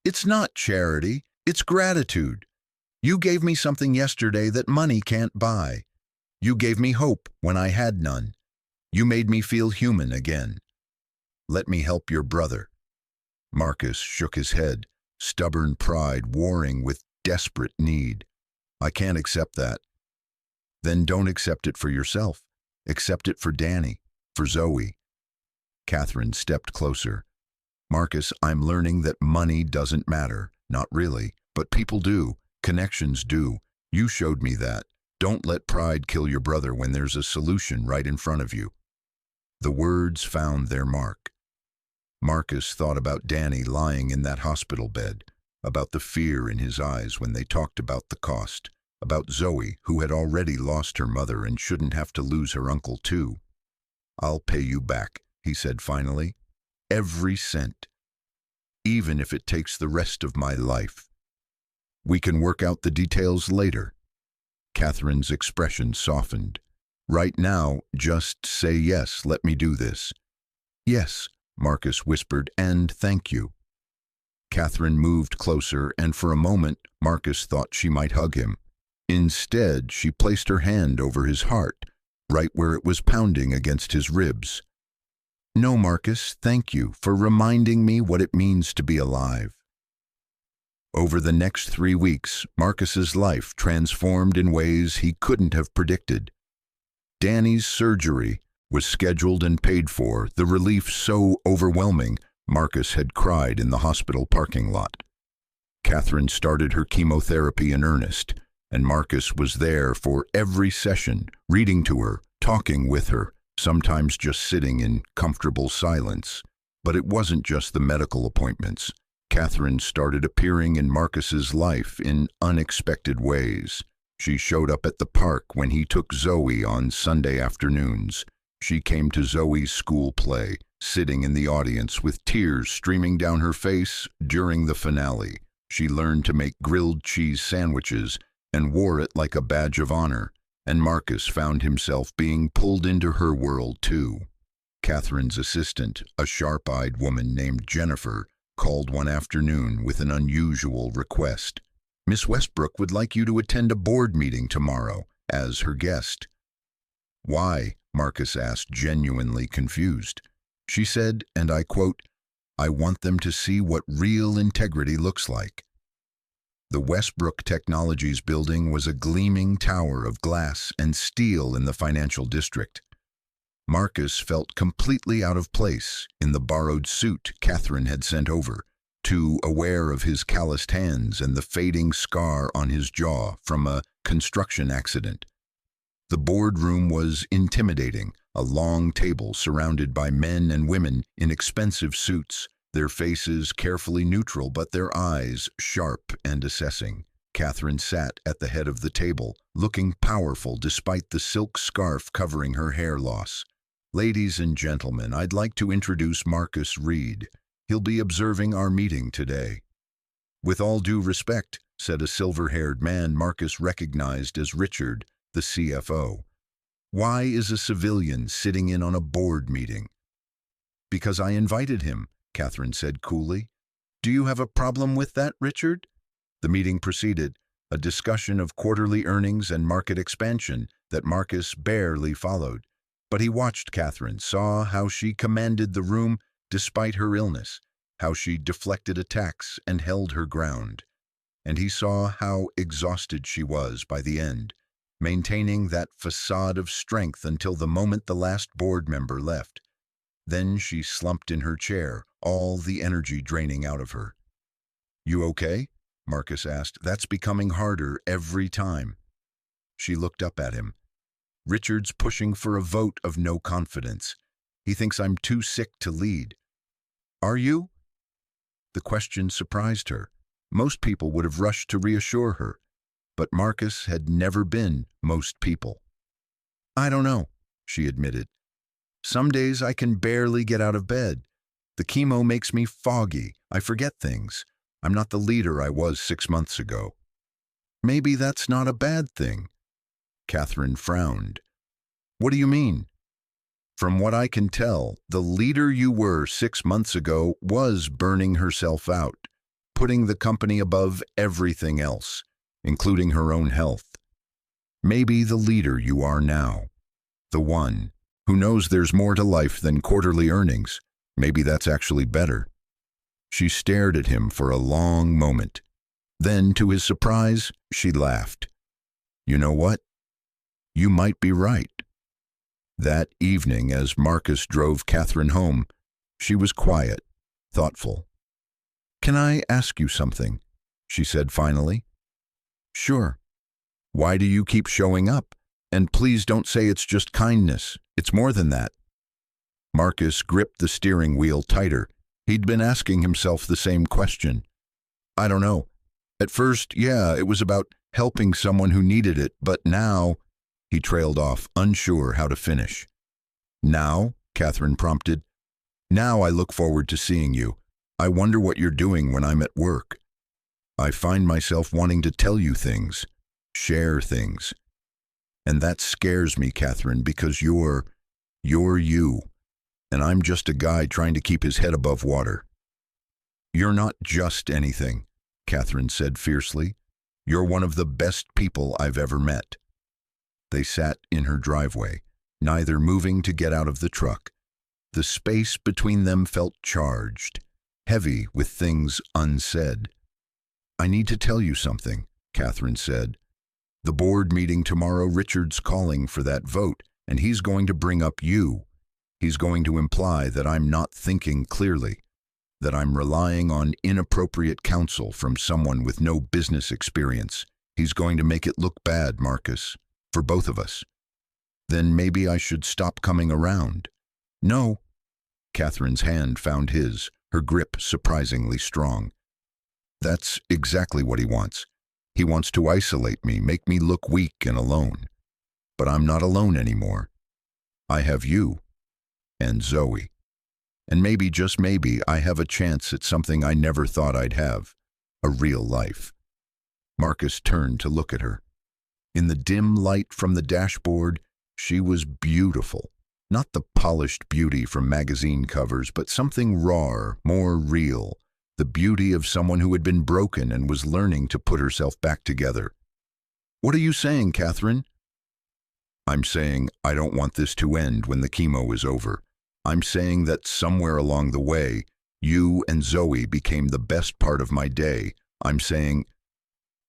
It's not charity. It's gratitude. You gave me something yesterday that money can't buy. You gave me hope when I had none. You made me feel human again. Let me help your brother. Marcus shook his head, stubborn pride warring with desperate need. I can't accept that. Then don't accept it for yourself. Accept it for Danny, for Zoe. Catherine stepped closer. Marcus, I'm learning that money doesn't matter. Not really, but people do. Connections do. You showed me that. Don't let pride kill your brother when there's a solution right in front of you. The words found their mark. Marcus thought about Danny lying in that hospital bed, about the fear in his eyes when they talked about the cost, about Zoe, who had already lost her mother and shouldn't have to lose her uncle too. I'll pay you back, he said finally. Every cent. Even if it takes the rest of my life. We can work out the details later. Catherine's expression softened. Right now, just say yes, let me do this. Yes, Marcus whispered, and thank you. Catherine moved closer, and for a moment, Marcus thought she might hug him. Instead, she placed her hand over his heart, right where it was pounding against his ribs. No, Marcus, thank you for reminding me what it means to be alive. Over the next 3 weeks, Marcus's life transformed in ways he couldn't have predicted. Danny's surgery was scheduled and paid for, the relief so overwhelming, Marcus had cried in the hospital parking lot. Catherine started her chemotherapy in earnest, and Marcus was there for every session, reading to her, talking with her, sometimes just sitting in comfortable silence. But it wasn't just the medical appointments. Catherine started appearing in Marcus's life in unexpected ways. She showed up at the park when he took Zoe on Sunday afternoons. She came to Zoe's school play, sitting in the audience with tears streaming down her face during the finale. She learned to make grilled cheese sandwiches and wore it like a badge of honor, and Marcus found himself being pulled into her world too. Catherine's assistant, a sharp-eyed woman named Jennifer, called one afternoon with an unusual request. Miss Westbrook would like you to attend a board meeting tomorrow as her guest. Why? Marcus asked, genuinely confused. She said, and I quote, I want them to see what real integrity looks like. The Westbrook Technologies building was a gleaming tower of glass and steel in the financial district. Marcus felt completely out of place in the borrowed suit Catherine had sent over, too aware of his calloused hands and the fading scar on his jaw from a construction accident. The boardroom was intimidating, a long table surrounded by men and women in expensive suits, their faces carefully neutral but their eyes sharp and assessing. Catherine sat at the head of the table, looking powerful despite the silk scarf covering her hair loss. Ladies and gentlemen, I'd like to introduce Marcus Reed. He'll be observing our meeting today. With all due respect, said a silver-haired man Marcus recognized as Richard, the CFO. Why is a civilian sitting in on a board meeting? Because I invited him, Catherine said coolly. Do you have a problem with that, Richard? The meeting proceeded, a discussion of quarterly earnings and market expansion that Marcus barely followed. But he watched Catherine, saw how she commanded the room despite her illness, how she deflected attacks and held her ground. And he saw how exhausted she was by the end, maintaining that facade of strength until the moment the last board member left. Then she slumped in her chair, all the energy draining out of her. You okay? Marcus asked. That's becoming harder every time. She looked up at him. Richard's pushing for a vote of no confidence. He thinks I'm too sick to lead. Are you? The question surprised her. Most people would have rushed to reassure her, but Marcus had never been most people. I don't know, she admitted. Some days I can barely get out of bed. The chemo makes me foggy. I forget things. I'm not the leader I was 6 months ago. Maybe that's not a bad thing. Catherine frowned. What do you mean? From what I can tell, the leader you were 6 months ago was burning herself out, putting the company above everything else, including her own health. Maybe the leader you are now, the one who knows there's more to life than quarterly earnings, maybe that's actually better. She stared at him for a long moment. Then, to his surprise, she laughed. You know what? You might be right. That evening, as Marcus drove Catherine home, she was quiet, thoughtful. Can I ask you something? She said finally. Sure. Why do you keep showing up? And please don't say it's just kindness. It's more than that. Marcus gripped the steering wheel tighter. He'd been asking himself the same question. I don't know. At first, yeah, it was about helping someone who needed it, but now... He trailed off, unsure how to finish. Now, Catherine prompted, now I look forward to seeing you. I wonder what you're doing when I'm at work. I find myself wanting to tell you things, share things. And that scares me, Catherine, because you're you, and I'm just a guy trying to keep his head above water. You're not just anything, Catherine said fiercely. You're one of the best people I've ever met. They sat in her driveway, neither moving to get out of the truck. The space between them felt charged, heavy with things unsaid. I need to tell you something, Catherine said. The board meeting tomorrow, Richard's calling for that vote, and he's going to bring up you. He's going to imply that I'm not thinking clearly, that I'm relying on inappropriate counsel from someone with no business experience. He's going to make it look bad, Marcus. For both of us. Then maybe I should stop coming around. No. Catherine's hand found his, her grip surprisingly strong. That's exactly what he wants. He wants to isolate me, make me look weak and alone. But I'm not alone anymore. I have you and Zoe. And maybe, just maybe, I have a chance at something I never thought I'd have, a real life. Marcus turned to look at her. In the dim light from the dashboard, she was beautiful. Not the polished beauty from magazine covers, but something rawer, more real. The beauty of someone who had been broken and was learning to put herself back together. What are you saying, Catherine? I'm saying I don't want this to end when the chemo is over. I'm saying that somewhere along the way, you and Zoe became the best part of my day. I'm saying...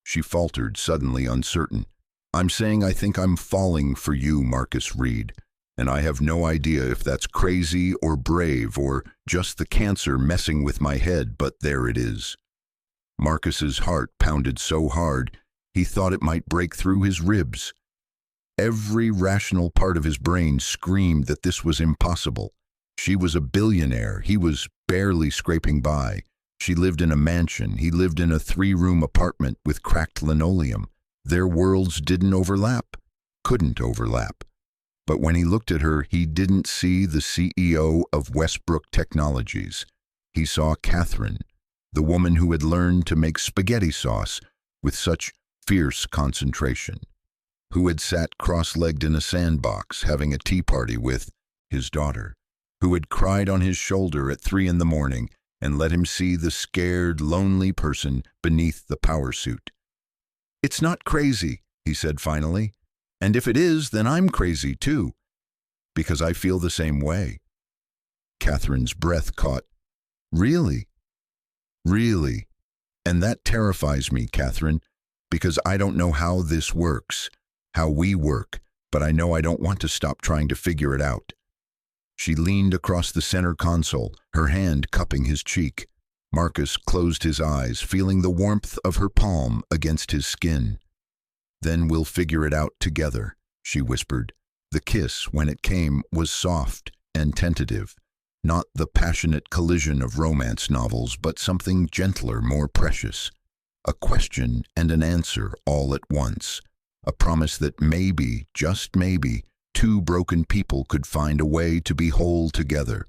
She faltered, suddenly uncertain. I'm saying I think I'm falling for you, Marcus Reed, and I have no idea if that's crazy or brave or just the cancer messing with my head, but there it is. Marcus's heart pounded so hard he thought it might break through his ribs. Every rational part of his brain screamed that this was impossible. She was a billionaire. He was barely scraping by. She lived in a mansion. He lived in a 3-room apartment with cracked linoleum. Their worlds didn't overlap, couldn't overlap. But when he looked at her, he didn't see the CEO of Westbrook Technologies. He saw Catherine, the woman who had learned to make spaghetti sauce with such fierce concentration, who had sat cross-legged in a sandbox having a tea party with his daughter, who had cried on his shoulder at 3 a.m. and let him see the scared, lonely person beneath the power suit. It's not crazy, he said finally, and if it is, then I'm crazy too, because I feel the same way. Catherine's breath caught. Really? Really? And that terrifies me, Catherine, because I don't know how this works, how we work, but I know I don't want to stop trying to figure it out. She leaned across the center console, her hand cupping his cheek. Marcus closed his eyes, feeling the warmth of her palm against his skin. Then we'll figure it out together, she whispered. The kiss, when it came, was soft and tentative, not the passionate collision of romance novels, but something gentler, more precious. A question and an answer all at once. A promise that maybe, just maybe, two broken people could find a way to be whole together.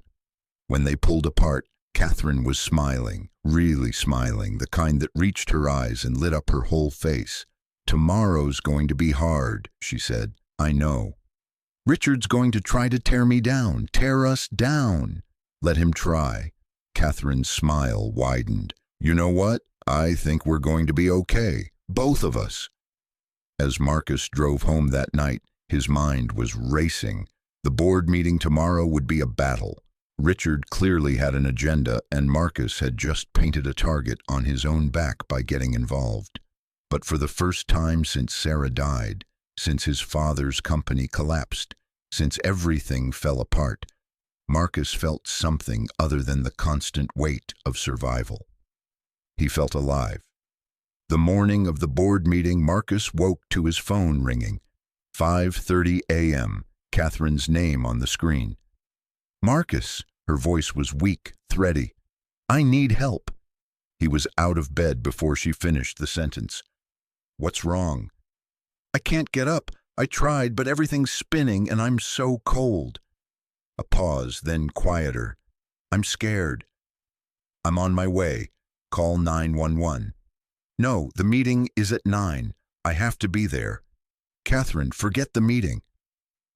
When they pulled apart, Catherine was smiling, really smiling, the kind that reached her eyes and lit up her whole face. Tomorrow's going to be hard, she said. I know. Richard's going to try to tear me down, tear us down. Let him try. Catherine's smile widened. You know what? I think we're going to be okay, both of us. As Marcus drove home that night, his mind was racing. The board meeting tomorrow would be a battle. Richard clearly had an agenda, and Marcus had just painted a target on his own back by getting involved. But for the first time since Sarah died, since his father's company collapsed, since everything fell apart, Marcus felt something other than the constant weight of survival. He felt alive. The morning of the board meeting, Marcus woke to his phone ringing. 5:30 a.m., Catherine's name on the screen. Marcus, her voice was weak, thready. I need help. He was out of bed before she finished the sentence. What's wrong? I can't get up. I tried, but everything's spinning and I'm so cold. A pause, then quieter. I'm scared. I'm on my way. Call 911. No, the meeting is at 9. I have to be there. Catherine, forget the meeting.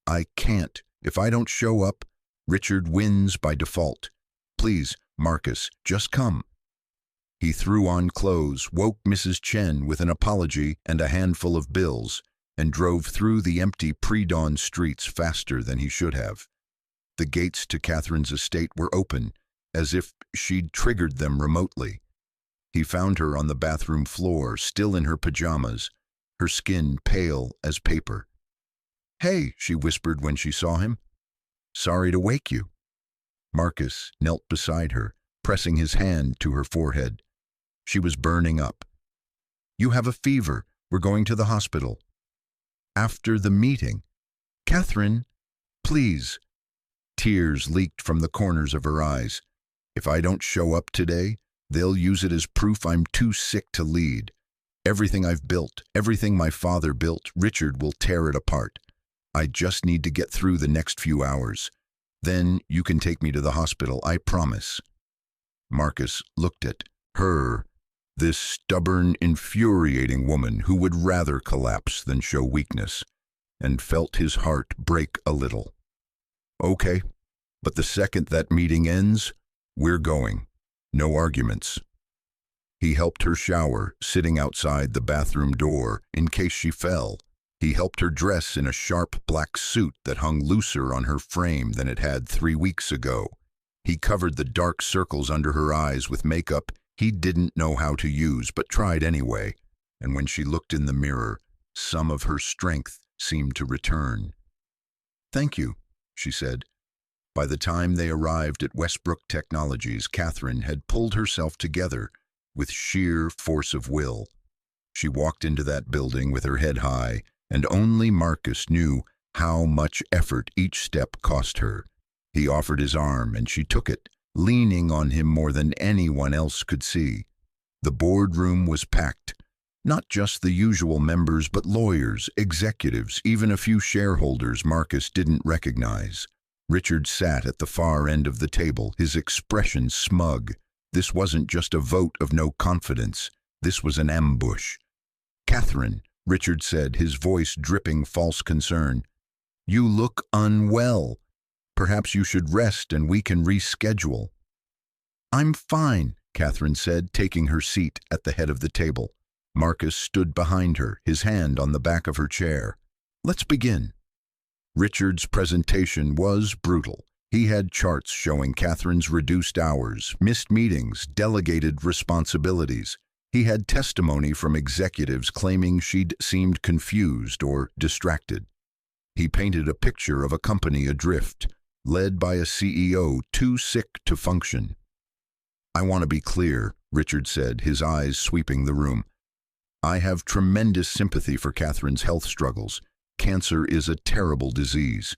I can't. If I don't show up, Richard wins by default. Please, Marcus, just come. He threw on clothes, woke Mrs. Chen with an apology and a handful of bills, and drove through the empty pre-dawn streets faster than he should have. The gates to Catherine's estate were open, as if she'd triggered them remotely. He found her on the bathroom floor, still in her pajamas, her skin pale as paper. Hey, she whispered when she saw him. Sorry to wake you. Marcus knelt beside her, pressing his hand to her forehead. She was burning up. You have a fever. We're going to the hospital. After the meeting. Catherine, please. Tears leaked from the corners of her eyes. If I don't show up today, they'll use it as proof I'm too sick to lead. Everything I've built, everything my father built, Richard will tear it apart. I just need to get through the next few hours. Then you can take me to the hospital, I promise. Marcus looked at her, this stubborn, infuriating woman who would rather collapse than show weakness, and felt his heart break a little. Okay, but the second that meeting ends, we're going. No arguments. He helped her shower, sitting outside the bathroom door in case she fell. He helped her dress in a sharp black suit that hung looser on her frame than it had 3 weeks ago. He covered the dark circles under her eyes with makeup he didn't know how to use but tried anyway, and when she looked in the mirror, some of her strength seemed to return. Thank you, she said. By the time they arrived at Westbrook Technologies, Catherine had pulled herself together with sheer force of will. She walked into that building with her head high, and only Marcus knew how much effort each step cost her. He offered his arm, and she took it, leaning on him more than anyone else could see. The boardroom was packed. Not just the usual members, but lawyers, executives, even a few shareholders Marcus didn't recognize. Richard sat at the far end of the table, his expression smug. This wasn't just a vote of no confidence. This was an ambush. Catherine, Richard said, his voice dripping false concern. You look unwell. Perhaps you should rest and we can reschedule. I'm fine, Catherine said, taking her seat at the head of the table. Marcus stood behind her, his hand on the back of her chair. Let's begin. Richard's presentation was brutal. He had charts showing Catherine's reduced hours, missed meetings, delegated responsibilities. He had testimony from executives claiming she'd seemed confused or distracted. He painted a picture of a company adrift, led by a CEO too sick to function. I want to be clear, Richard said, his eyes sweeping the room. I have tremendous sympathy for Catherine's health struggles. Cancer is a terrible disease.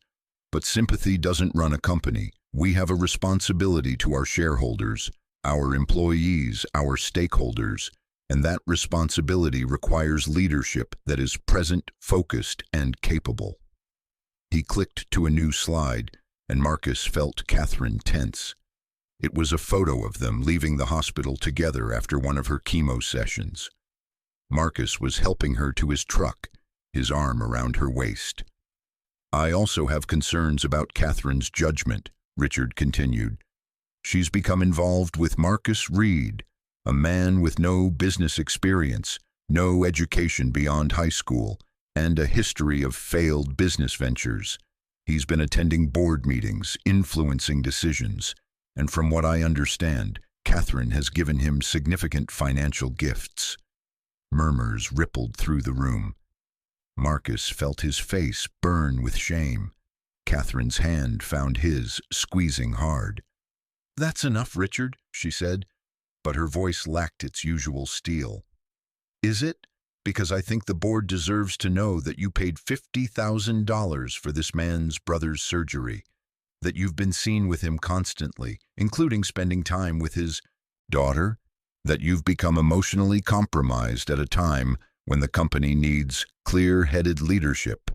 But sympathy doesn't run a company. We have a responsibility to our shareholders, our employees, our stakeholders, and that responsibility requires leadership that is present, focused, and capable. He clicked to a new slide, and Marcus felt Catherine tense. It was a photo of them leaving the hospital together after one of her chemo sessions. Marcus was helping her to his truck, his arm around her waist. I also have concerns about Catherine's judgment, Richard continued. She's become involved with Marcus Reed, a man with no business experience, no education beyond high school, and a history of failed business ventures. He's been attending board meetings, influencing decisions, and from what I understand, Catherine has given him significant financial gifts. Murmurs rippled through the room. Marcus felt his face burn with shame. Catherine's hand found his, squeezing hard. "That's enough, Richard," she said, but her voice lacked its usual steel. "Is it? Because I think the board deserves to know that you paid $50,000 for this man's brother's surgery, that you've been seen with him constantly, including spending time with his daughter, that you've become emotionally compromised at a time when the company needs clear-headed leadership.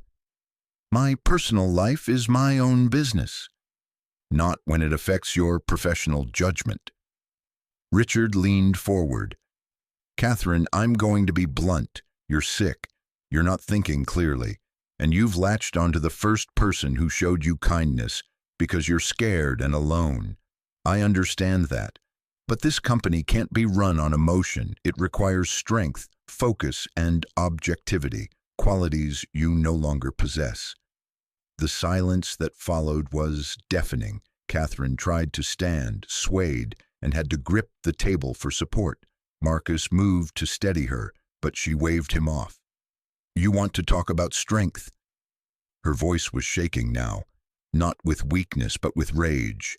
My personal life is my own business, not when it affects your professional judgment." Richard leaned forward. "Catherine, I'm going to be blunt. You're sick. You're not thinking clearly. And you've latched onto the first person who showed you kindness because you're scared and alone. I understand that. But this company can't be run on emotion. It requires strength, focus, and objectivity, qualities you no longer possess." The silence that followed was deafening. Catherine tried to stand, swayed, and had to grip the table for support. Marcus moved to steady her, but she waved him off. "You want to talk about strength?" Her voice was shaking now, not with weakness but with rage.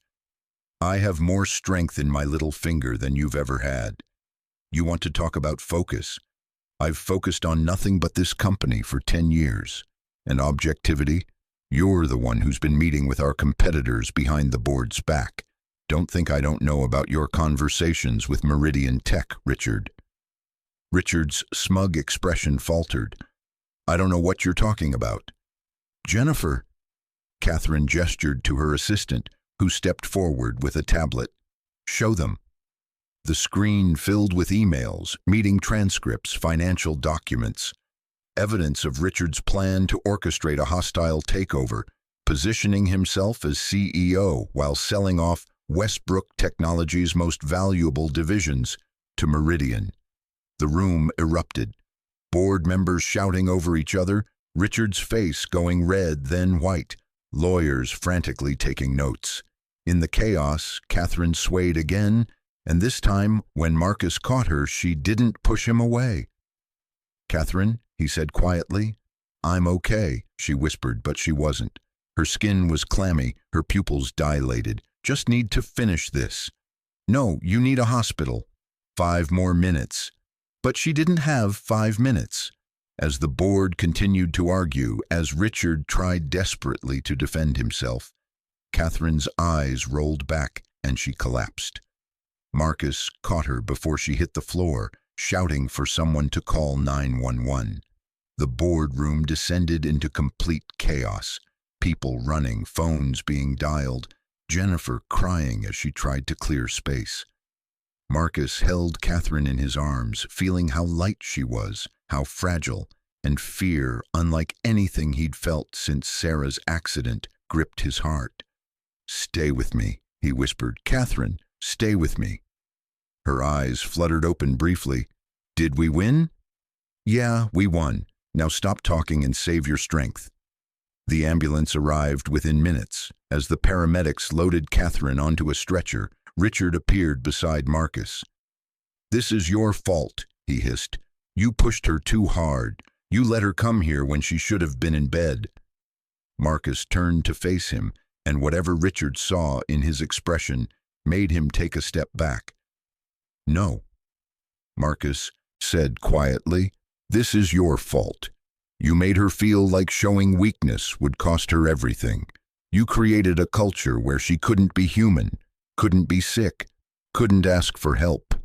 "I have more strength in my little finger than you've ever had. You want to talk about focus? I've focused on nothing but this company for 10 years. And objectivity? You're the one who's been meeting with our competitors behind the board's back. Don't think I don't know about your conversations with Meridian Tech, Richard." Richard's smug expression faltered. "I don't know what you're talking about." "Jennifer." Catherine gestured to her assistant, who stepped forward with a tablet. "Show them." The screen filled with emails, meeting transcripts, financial documents, evidence of Richard's plan to orchestrate a hostile takeover, positioning himself as CEO while selling off Westbrook Technology's most valuable divisions to Meridian. The room erupted. Board members shouting over each other, Richard's face going red, then white, lawyers frantically taking notes. In the chaos, Catherine swayed again, and this time, when Marcus caught her, she didn't push him away. "Catherine," he said quietly. "I'm okay," she whispered, but she wasn't. Her skin was clammy, her pupils dilated. "Just need to finish this." "No, you need a hospital." 5 more minutes. But she didn't have 5 minutes. As the board continued to argue, as Richard tried desperately to defend himself, Catherine's eyes rolled back and she collapsed. Marcus caught her before she hit the floor, shouting for someone to call 911. The boardroom descended into complete chaos. People running, phones being dialed, Jennifer crying as she tried to clear space. Marcus held Catherine in his arms, feeling how light she was, how fragile, and fear, unlike anything he'd felt since Sarah's accident, gripped his heart. "Stay with me," he whispered. "Catherine, stay with me." Her eyes fluttered open briefly. "Did we win?" "Yeah, we won. Now stop talking and save your strength." The ambulance arrived within minutes. As the paramedics loaded Catherine onto a stretcher, Richard appeared beside Marcus. "This is your fault," he hissed. "You pushed her too hard. You let her come here when she should have been in bed." Marcus turned to face him, and whatever Richard saw in his expression made him take a step back. "No," Marcus said quietly, This is your fault. You made her feel like showing weakness would cost her everything. You created a culture where she couldn't be human, couldn't be sick, couldn't ask for help.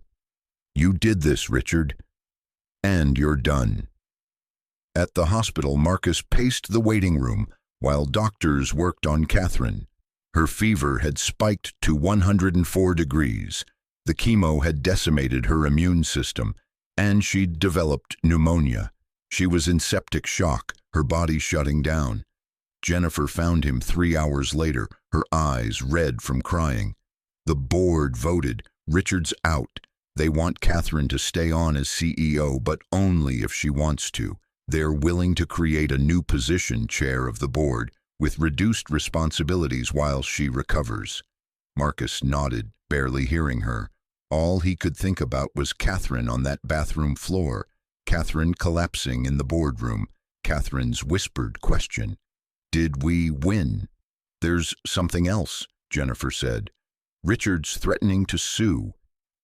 You did this, Richard, and you're done." At the hospital, Marcus paced the waiting room while doctors worked on Catherine. Her fever had spiked to 104 degrees. The chemo had decimated her immune system, and she'd developed pneumonia. She was in septic shock, her body shutting down. Jennifer found him 3 hours later, her eyes red from crying. The board voted, "Richard's out. They want Catherine to stay on as CEO, but only if she wants to. They're willing to create a new position, chair of the board, with reduced responsibilities while she recovers." Marcus nodded, barely hearing her. All he could think about was Catherine on that bathroom floor, Catherine collapsing in the boardroom, Catherine's whispered question. "Did we win?" "There's something else," Jennifer said. "Richard's threatening to sue.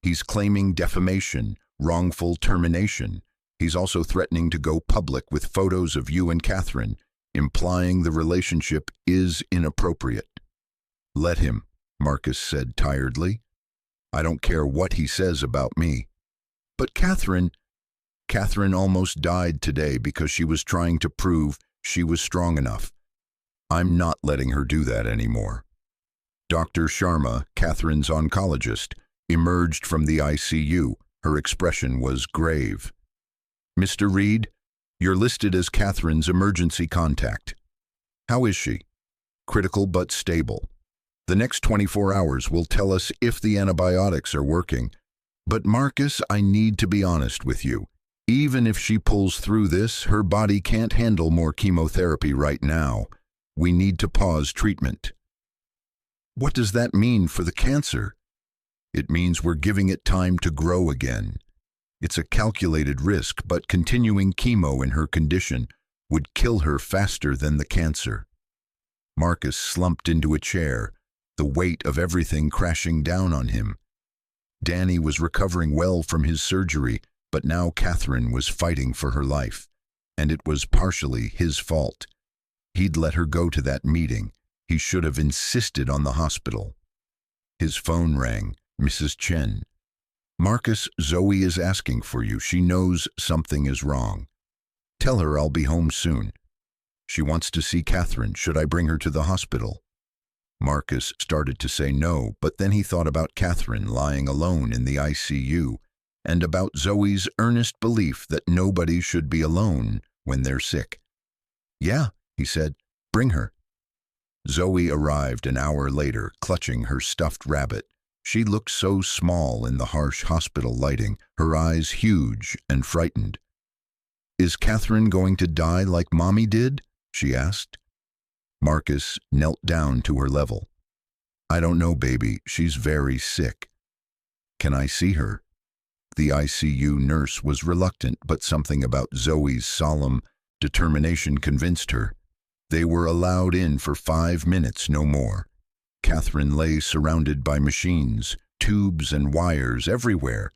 He's claiming defamation, wrongful termination. He's also threatening to go public with photos of you and Catherine, implying the relationship is inappropriate." "Let him," Marcus said tiredly. "I don't care what he says about me." "But Catherine almost died today because she was trying to prove she was strong enough. I'm not letting her do that anymore." Dr. Sharma, Catherine's oncologist, emerged from the ICU. Her expression was grave. "Mr. Reed, you're listed as Catherine's emergency contact. How is she?" "Critical but stable. The next 24 hours will tell us if the antibiotics are working. But Marcus, I need to be honest with you. Even if she pulls through this, her body can't handle more chemotherapy right now. We need to pause treatment." "What does that mean for the cancer?" "It means we're giving it time to grow again. It's a calculated risk, but continuing chemo in her condition would kill her faster than the cancer." Marcus slumped into a chair, the weight of everything crashing down on him. Danny was recovering well from his surgery, but now Catherine was fighting for her life, and it was partially his fault. He'd let her go to that meeting. He should have insisted on the hospital. His phone rang. "Mrs. Chen." "Marcus, Zoe is asking for you. She knows something is wrong. Tell her I'll be home soon. She wants to see Catherine. Should I bring her to the hospital?" Marcus started to say no, but then he thought about Catherine lying alone in the ICU and about Zoe's earnest belief that nobody should be alone when they're sick. "Yeah," he said, "bring her." Zoe arrived an hour later, clutching her stuffed rabbit. She looked so small in the harsh hospital lighting, her eyes huge and frightened. "Is Catherine going to die like Mommy did?" she asked. Marcus knelt down to her level. "I don't know, baby. She's very sick." "Can I see her?" The ICU nurse was reluctant, but something about Zoe's solemn determination convinced her. They were allowed in for 5 minutes, no more. Catherine lay surrounded by machines, tubes and wires everywhere.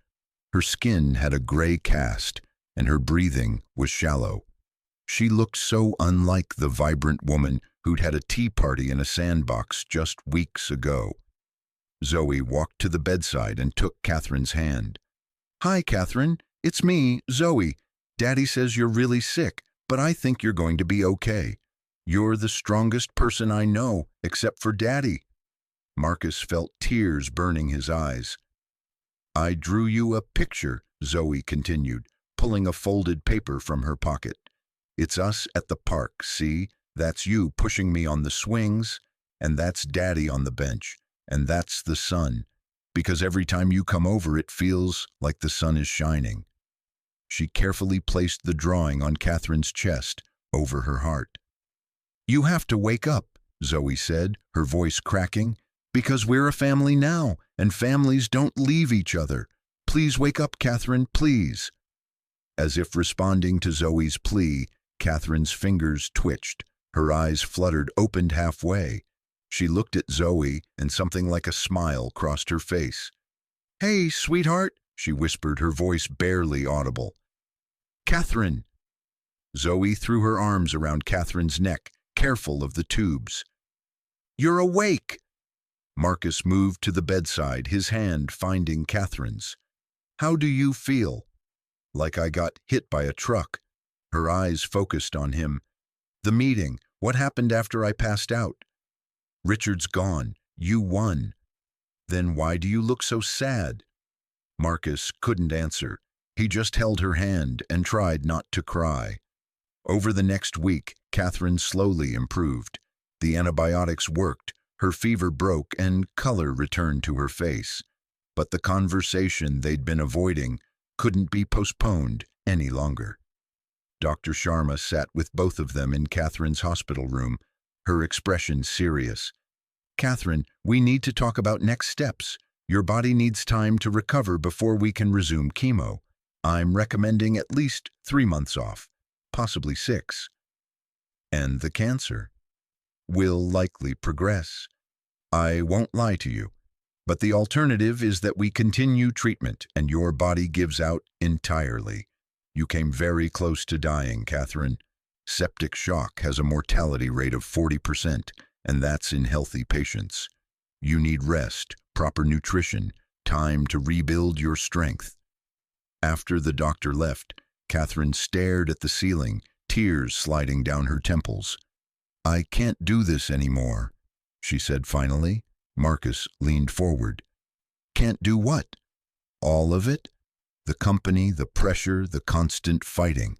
Her skin had a gray cast, and her breathing was shallow. She looked so unlike the vibrant woman who'd had a tea party in a sandbox just weeks ago. Zoe walked to the bedside and took Catherine's hand. "Hi, Catherine. It's me, Zoe. Daddy says you're really sick, but I think you're going to be okay. You're the strongest person I know, except for Daddy." Marcus felt tears burning his eyes. "I drew you a picture," Zoe continued, pulling a folded paper from her pocket. "It's us at the park, see? That's you pushing me on the swings, and that's Daddy on the bench, and that's the sun. Because every time you come over, it feels like the sun is shining." She carefully placed the drawing on Catherine's chest, over her heart. "You have to wake up," Zoe said, her voice cracking. "Because we're a family now, and families don't leave each other. Please wake up, Catherine, please." As if responding to Zoe's plea, Catherine's fingers twitched. Her eyes fluttered, opened halfway. She looked at Zoe, and something like a smile crossed her face. "Hey, sweetheart," she whispered, her voice barely audible. Catherine! Zoe threw her arms around Catherine's neck, careful of the tubes. You're awake! Marcus moved to the bedside, his hand finding Catherine's. How do you feel? Like I got hit by a truck. Her eyes focused on him. The meeting. What happened after I passed out? Richard's gone. You won. Then why do you look so sad? Marcus couldn't answer. He just held her hand and tried not to cry. Over the next week, Catherine slowly improved. The antibiotics worked, her fever broke, and color returned to her face. But the conversation they'd been avoiding couldn't be postponed any longer. Dr. Sharma sat with both of them in Catherine's hospital room, her expression serious. Catherine, we need to talk about next steps. Your body needs time to recover before we can resume chemo. I'm recommending at least 3 months off, possibly 6. And the cancer will likely progress. I won't lie to you, but the alternative is that we continue treatment and your body gives out entirely. You came very close to dying, Catherine. Septic shock has a mortality rate of 40%, and that's in healthy patients. You need rest, proper nutrition, time to rebuild your strength. After the doctor left, Catherine stared at the ceiling, tears sliding down her temples. I can't do this anymore, she said finally. Marcus leaned forward. Can't do what? All of it? The company, the pressure, the constant fighting.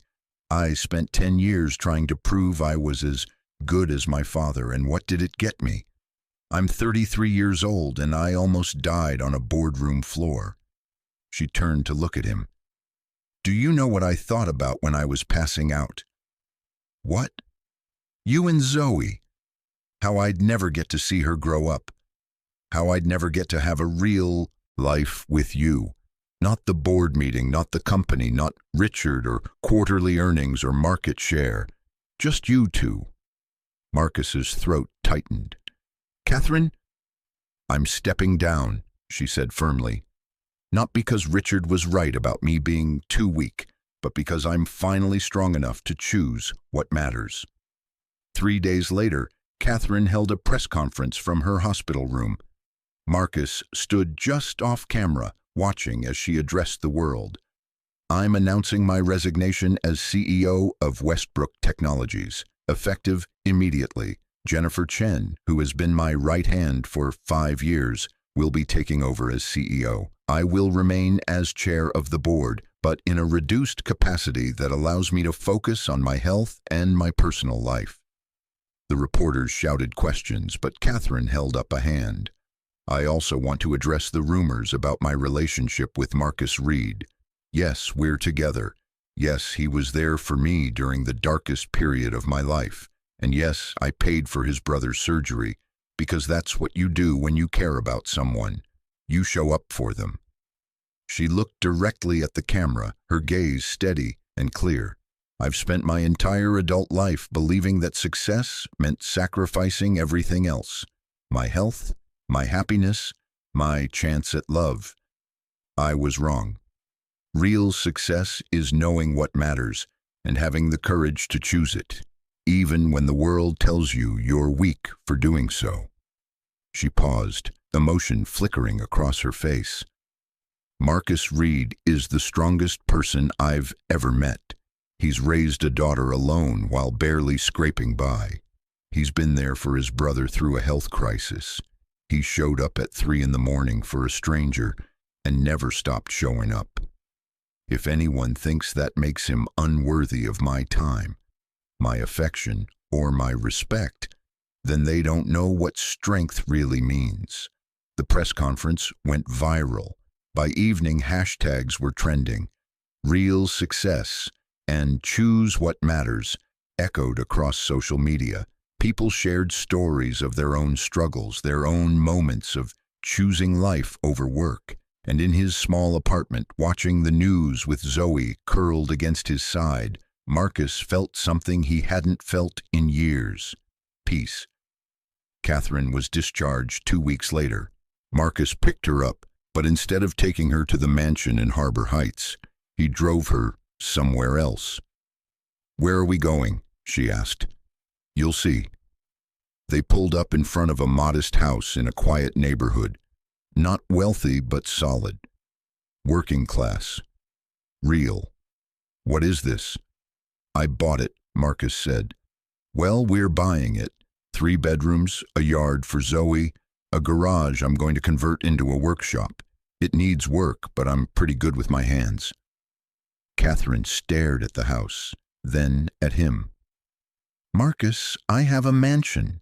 I spent 10 years trying to prove I was as good as my father, and what did it get me? I'm 33 years old, and I almost died on a boardroom floor. She turned to look at him. Do you know what I thought about when I was passing out? What? You and Zoe. How I'd never get to see her grow up. How I'd never get to have a real life with you. Not the board meeting, not the company, not Richard or quarterly earnings or market share. Just you two. Marcus's throat tightened. Catherine? I'm stepping down, she said firmly. Not because Richard was right about me being too weak, but because I'm finally strong enough to choose what matters. 3 days later, Catherine held a press conference from her hospital room. Marcus stood just off camera, watching as she addressed the world. I'm announcing my resignation as CEO of Westbrook Technologies, effective immediately. Jennifer Chen, who has been my right hand for 5 years, will be taking over as CEO. I will remain as chair of the board, but in a reduced capacity that allows me to focus on my health and my personal life. The reporters shouted questions, but Catherine held up a hand. I also want to address the rumors about my relationship with Marcus Reed. Yes, we're together. Yes, he was there for me during the darkest period of my life. And yes, I paid for his brother's surgery, because that's what you do when you care about someone. You show up for them. She looked directly at the camera, her gaze steady and clear. I've spent my entire adult life believing that success meant sacrificing everything else. My health, my happiness, my chance at love. I was wrong. Real success is knowing what matters and having the courage to choose it, even when the world tells you you're weak for doing so. She paused, emotion flickering across her face. Marcus Reed is the strongest person I've ever met. He's raised a daughter alone while barely scraping by. He's been there for his brother through a health crisis. He showed up at 3 a.m. for a stranger and never stopped showing up. If anyone thinks that makes him unworthy of my time, my affection, or my respect, then they don't know what strength really means. The press conference went viral. By evening, hashtags were trending. Real success and choose what matters echoed across social media. People shared stories of their own struggles, their own moments of choosing life over work. And in his small apartment, watching the news with Zoe curled against his side, Marcus felt something he hadn't felt in years. Peace. Catherine was discharged 2 weeks later. Marcus picked her up, but instead of taking her to the mansion in Harbor Heights, he drove her somewhere else. "Where are we going?" she asked. "You'll see." They pulled up in front of a modest house in a quiet neighborhood. Not wealthy, but solid. Working class. Real. "What is this?" "I bought it," Marcus said. "Well, we're buying it. 3 bedrooms, a yard for Zoe, a garage I'm going to convert into a workshop. It needs work, but I'm pretty good with my hands." Catherine stared at the house, then at him. "Marcus, I have a mansion."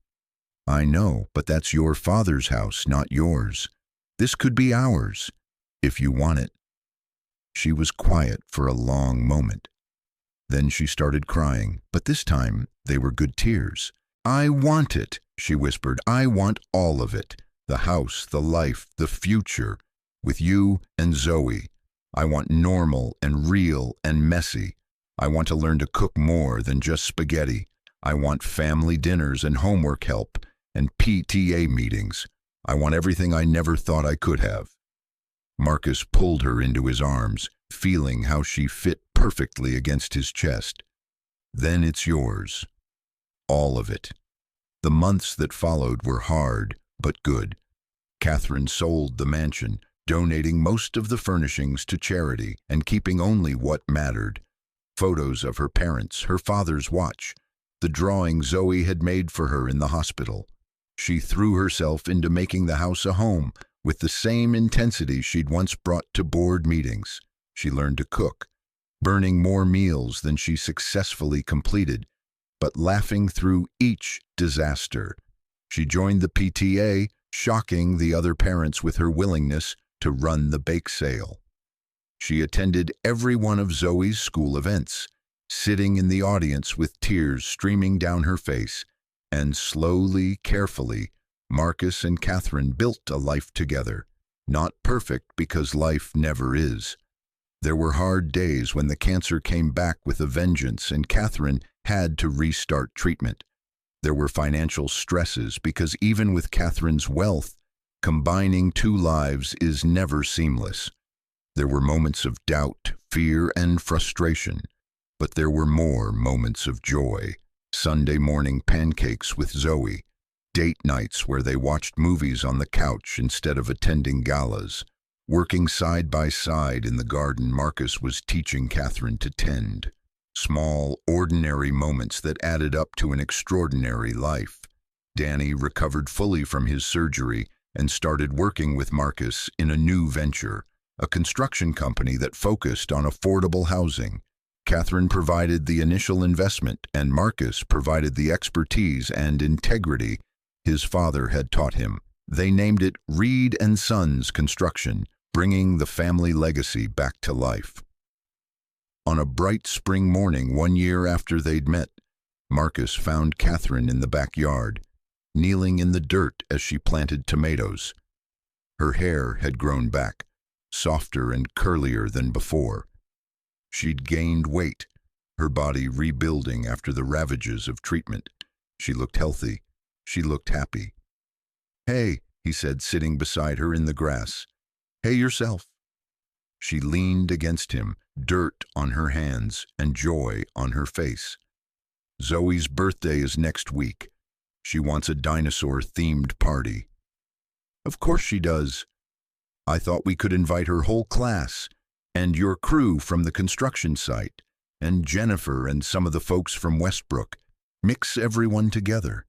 "I know, but that's your father's house, not yours. This could be ours, if you want it." She was quiet for a long moment. Then she started crying, but this time they were good tears. "I want it," she whispered. "I want all of it. The house, the life, the future, with you and Zoe. I want normal and real and messy. I want to learn to cook more than just spaghetti. I want family dinners and homework help and PTA meetings. I want everything I never thought I could have." Marcus pulled her into his arms, feeling how she fit perfectly against his chest. "Then it's yours. All of it." The months that followed were hard, but good. Catherine sold the mansion, donating most of the furnishings to charity and keeping only what mattered. Photos of her parents, her father's watch, the drawing Zoe had made for her in the hospital. She threw herself into making the house a home with the same intensity she'd once brought to board meetings. She learned to cook, burning more meals than she successfully completed, but laughing through each disaster. She joined the PTA, shocking the other parents with her willingness to run the bake sale. She attended every one of Zoe's school events, sitting in the audience with tears streaming down her face, and slowly, carefully, Marcus and Catherine built a life together. Not perfect, because life never is. There were hard days when the cancer came back with a vengeance and Catherine had to restart treatment. There were financial stresses because even with Catherine's wealth, combining 2 lives is never seamless. There were moments of doubt, fear, and frustration, but there were more moments of joy. Sunday morning pancakes with Zoe, date nights where they watched movies on the couch instead of attending galas. Working side by side in the garden Marcus was teaching Catherine to tend. Small, ordinary moments that added up to an extraordinary life. Danny recovered fully from his surgery and started working with Marcus in a new venture, a construction company that focused on affordable housing. Catherine provided the initial investment, and Marcus provided the expertise and integrity his father had taught him. They named it Reed & Sons Construction, bringing the family legacy back to life. On a bright spring morning 1 year after they'd met, Marcus found Catherine in the backyard, kneeling in the dirt as she planted tomatoes. Her hair had grown back, softer and curlier than before. She'd gained weight, her body rebuilding after the ravages of treatment. She looked healthy. She looked happy. "Hey," he said, sitting beside her in the grass. "Hey yourself." She leaned against him, dirt on her hands and joy on her face. "Zoe's birthday is next week. She wants a dinosaur-themed party." "Of course she does. I thought we could invite her whole class, and your crew from the construction site, and Jennifer and some of the folks from Westbrook. Mix everyone together."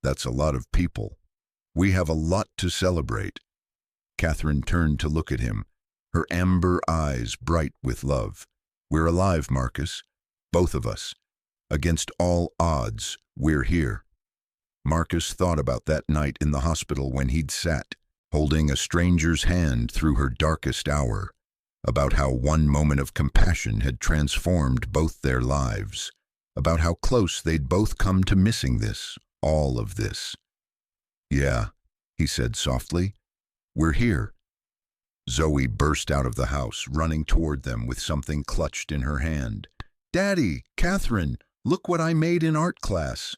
"That's a lot of people. We have a lot to celebrate." Catherine turned to look at him, her amber eyes bright with love. "We're alive, Marcus. Both of us. Against all odds, we're here." Marcus thought about that night in the hospital when he'd sat, holding a stranger's hand through her darkest hour, about how one moment of compassion had transformed both their lives, about how close they'd both come to missing this, all of this. "Yeah," he said softly, "we're here." Zoe burst out of the house, running toward them with something clutched in her hand. "Daddy, Catherine, look what I made in art class."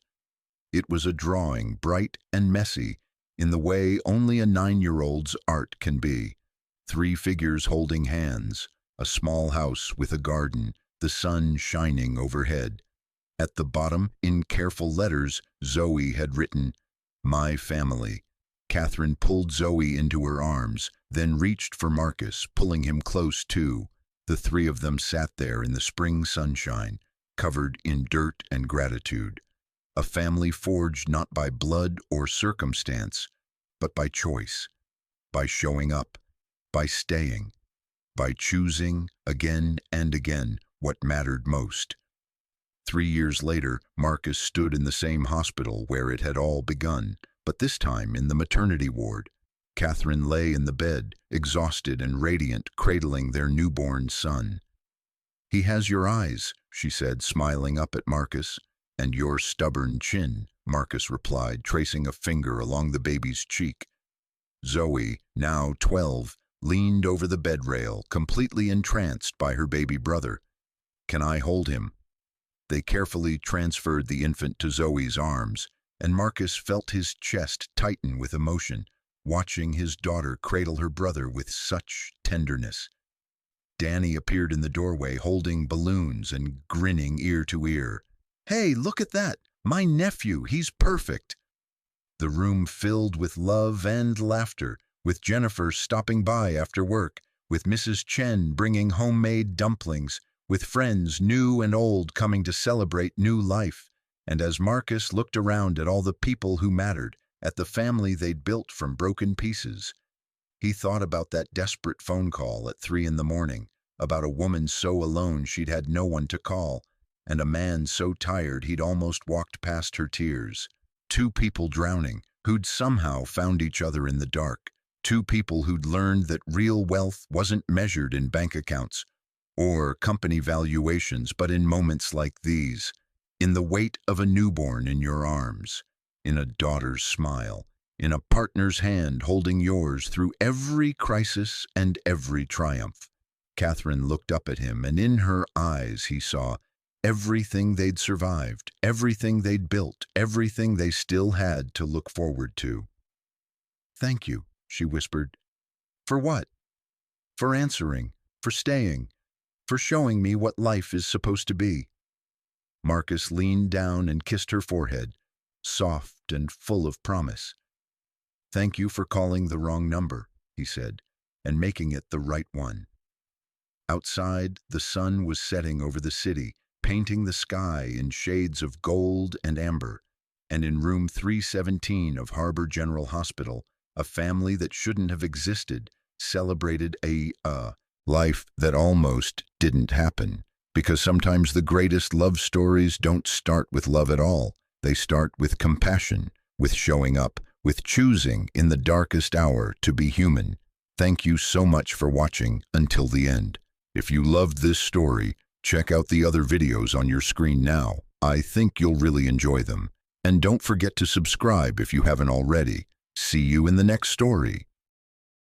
It was a drawing, bright and messy, in the way only a 9-year-old's art can be. 3 figures holding hands, a small house with a garden, the sun shining overhead. At the bottom, in careful letters, Zoe had written, "My family." Catherine pulled Zoe into her arms, then reached for Marcus, pulling him close too. The three of them sat there in the spring sunshine, covered in dirt and gratitude. A family forged not by blood or circumstance, but by choice, by showing up, by staying, by choosing again and again what mattered most. 3 years later, Marcus stood in the same hospital where it had all begun, but this time in the maternity ward. Catherine lay in the bed, exhausted and radiant, cradling their newborn son. "He has your eyes," she said, smiling up at Marcus. "And your stubborn chin," Marcus replied, tracing a finger along the baby's cheek. Zoe, now 12, leaned over the bed rail, completely entranced by her baby brother. "Can I hold him?" They carefully transferred the infant to Zoe's arms, and Marcus felt his chest tighten with emotion, watching his daughter cradle her brother with such tenderness. Danny appeared in the doorway, holding balloons and grinning ear to ear. "Hey, look at that! My nephew, he's perfect!" The room filled with love and laughter, with Jennifer stopping by after work, with Mrs. Chen bringing homemade dumplings, with friends new and old coming to celebrate new life. And as Marcus looked around at all the people who mattered, at the family they'd built from broken pieces, he thought about that desperate phone call at 3 a.m, about a woman so alone she'd had no one to call, and a man so tired he'd almost walked past her tears. 2 people drowning, who'd somehow found each other in the dark. 2 people who'd learned that real wealth wasn't measured in bank accounts or company valuations, but in moments like these, in the weight of a newborn in your arms, in a daughter's smile, in a partner's hand holding yours through every crisis and every triumph. Catherine looked up at him, and in her eyes he saw everything they'd survived, everything they'd built, everything they still had to look forward to. "Thank you," she whispered. "For what?" "For answering, for staying, for showing me what life is supposed to be." Marcus leaned down and kissed her forehead, soft and full of promise. "Thank you for calling the wrong number," he said, "and making it the right one." Outside, the sun was setting over the city, painting the sky in shades of gold and amber, and in room 317 of Harbor General Hospital, a family that shouldn't have existed celebrated a life that almost didn't happen. Because sometimes the greatest love stories don't start with love at all. They start with compassion, with showing up, with choosing in the darkest hour to be human. Thank you so much for watching until the end. If you loved this story, check out the other videos on your screen now. I think you'll really enjoy them. And don't forget to subscribe if you haven't already. See you in the next story.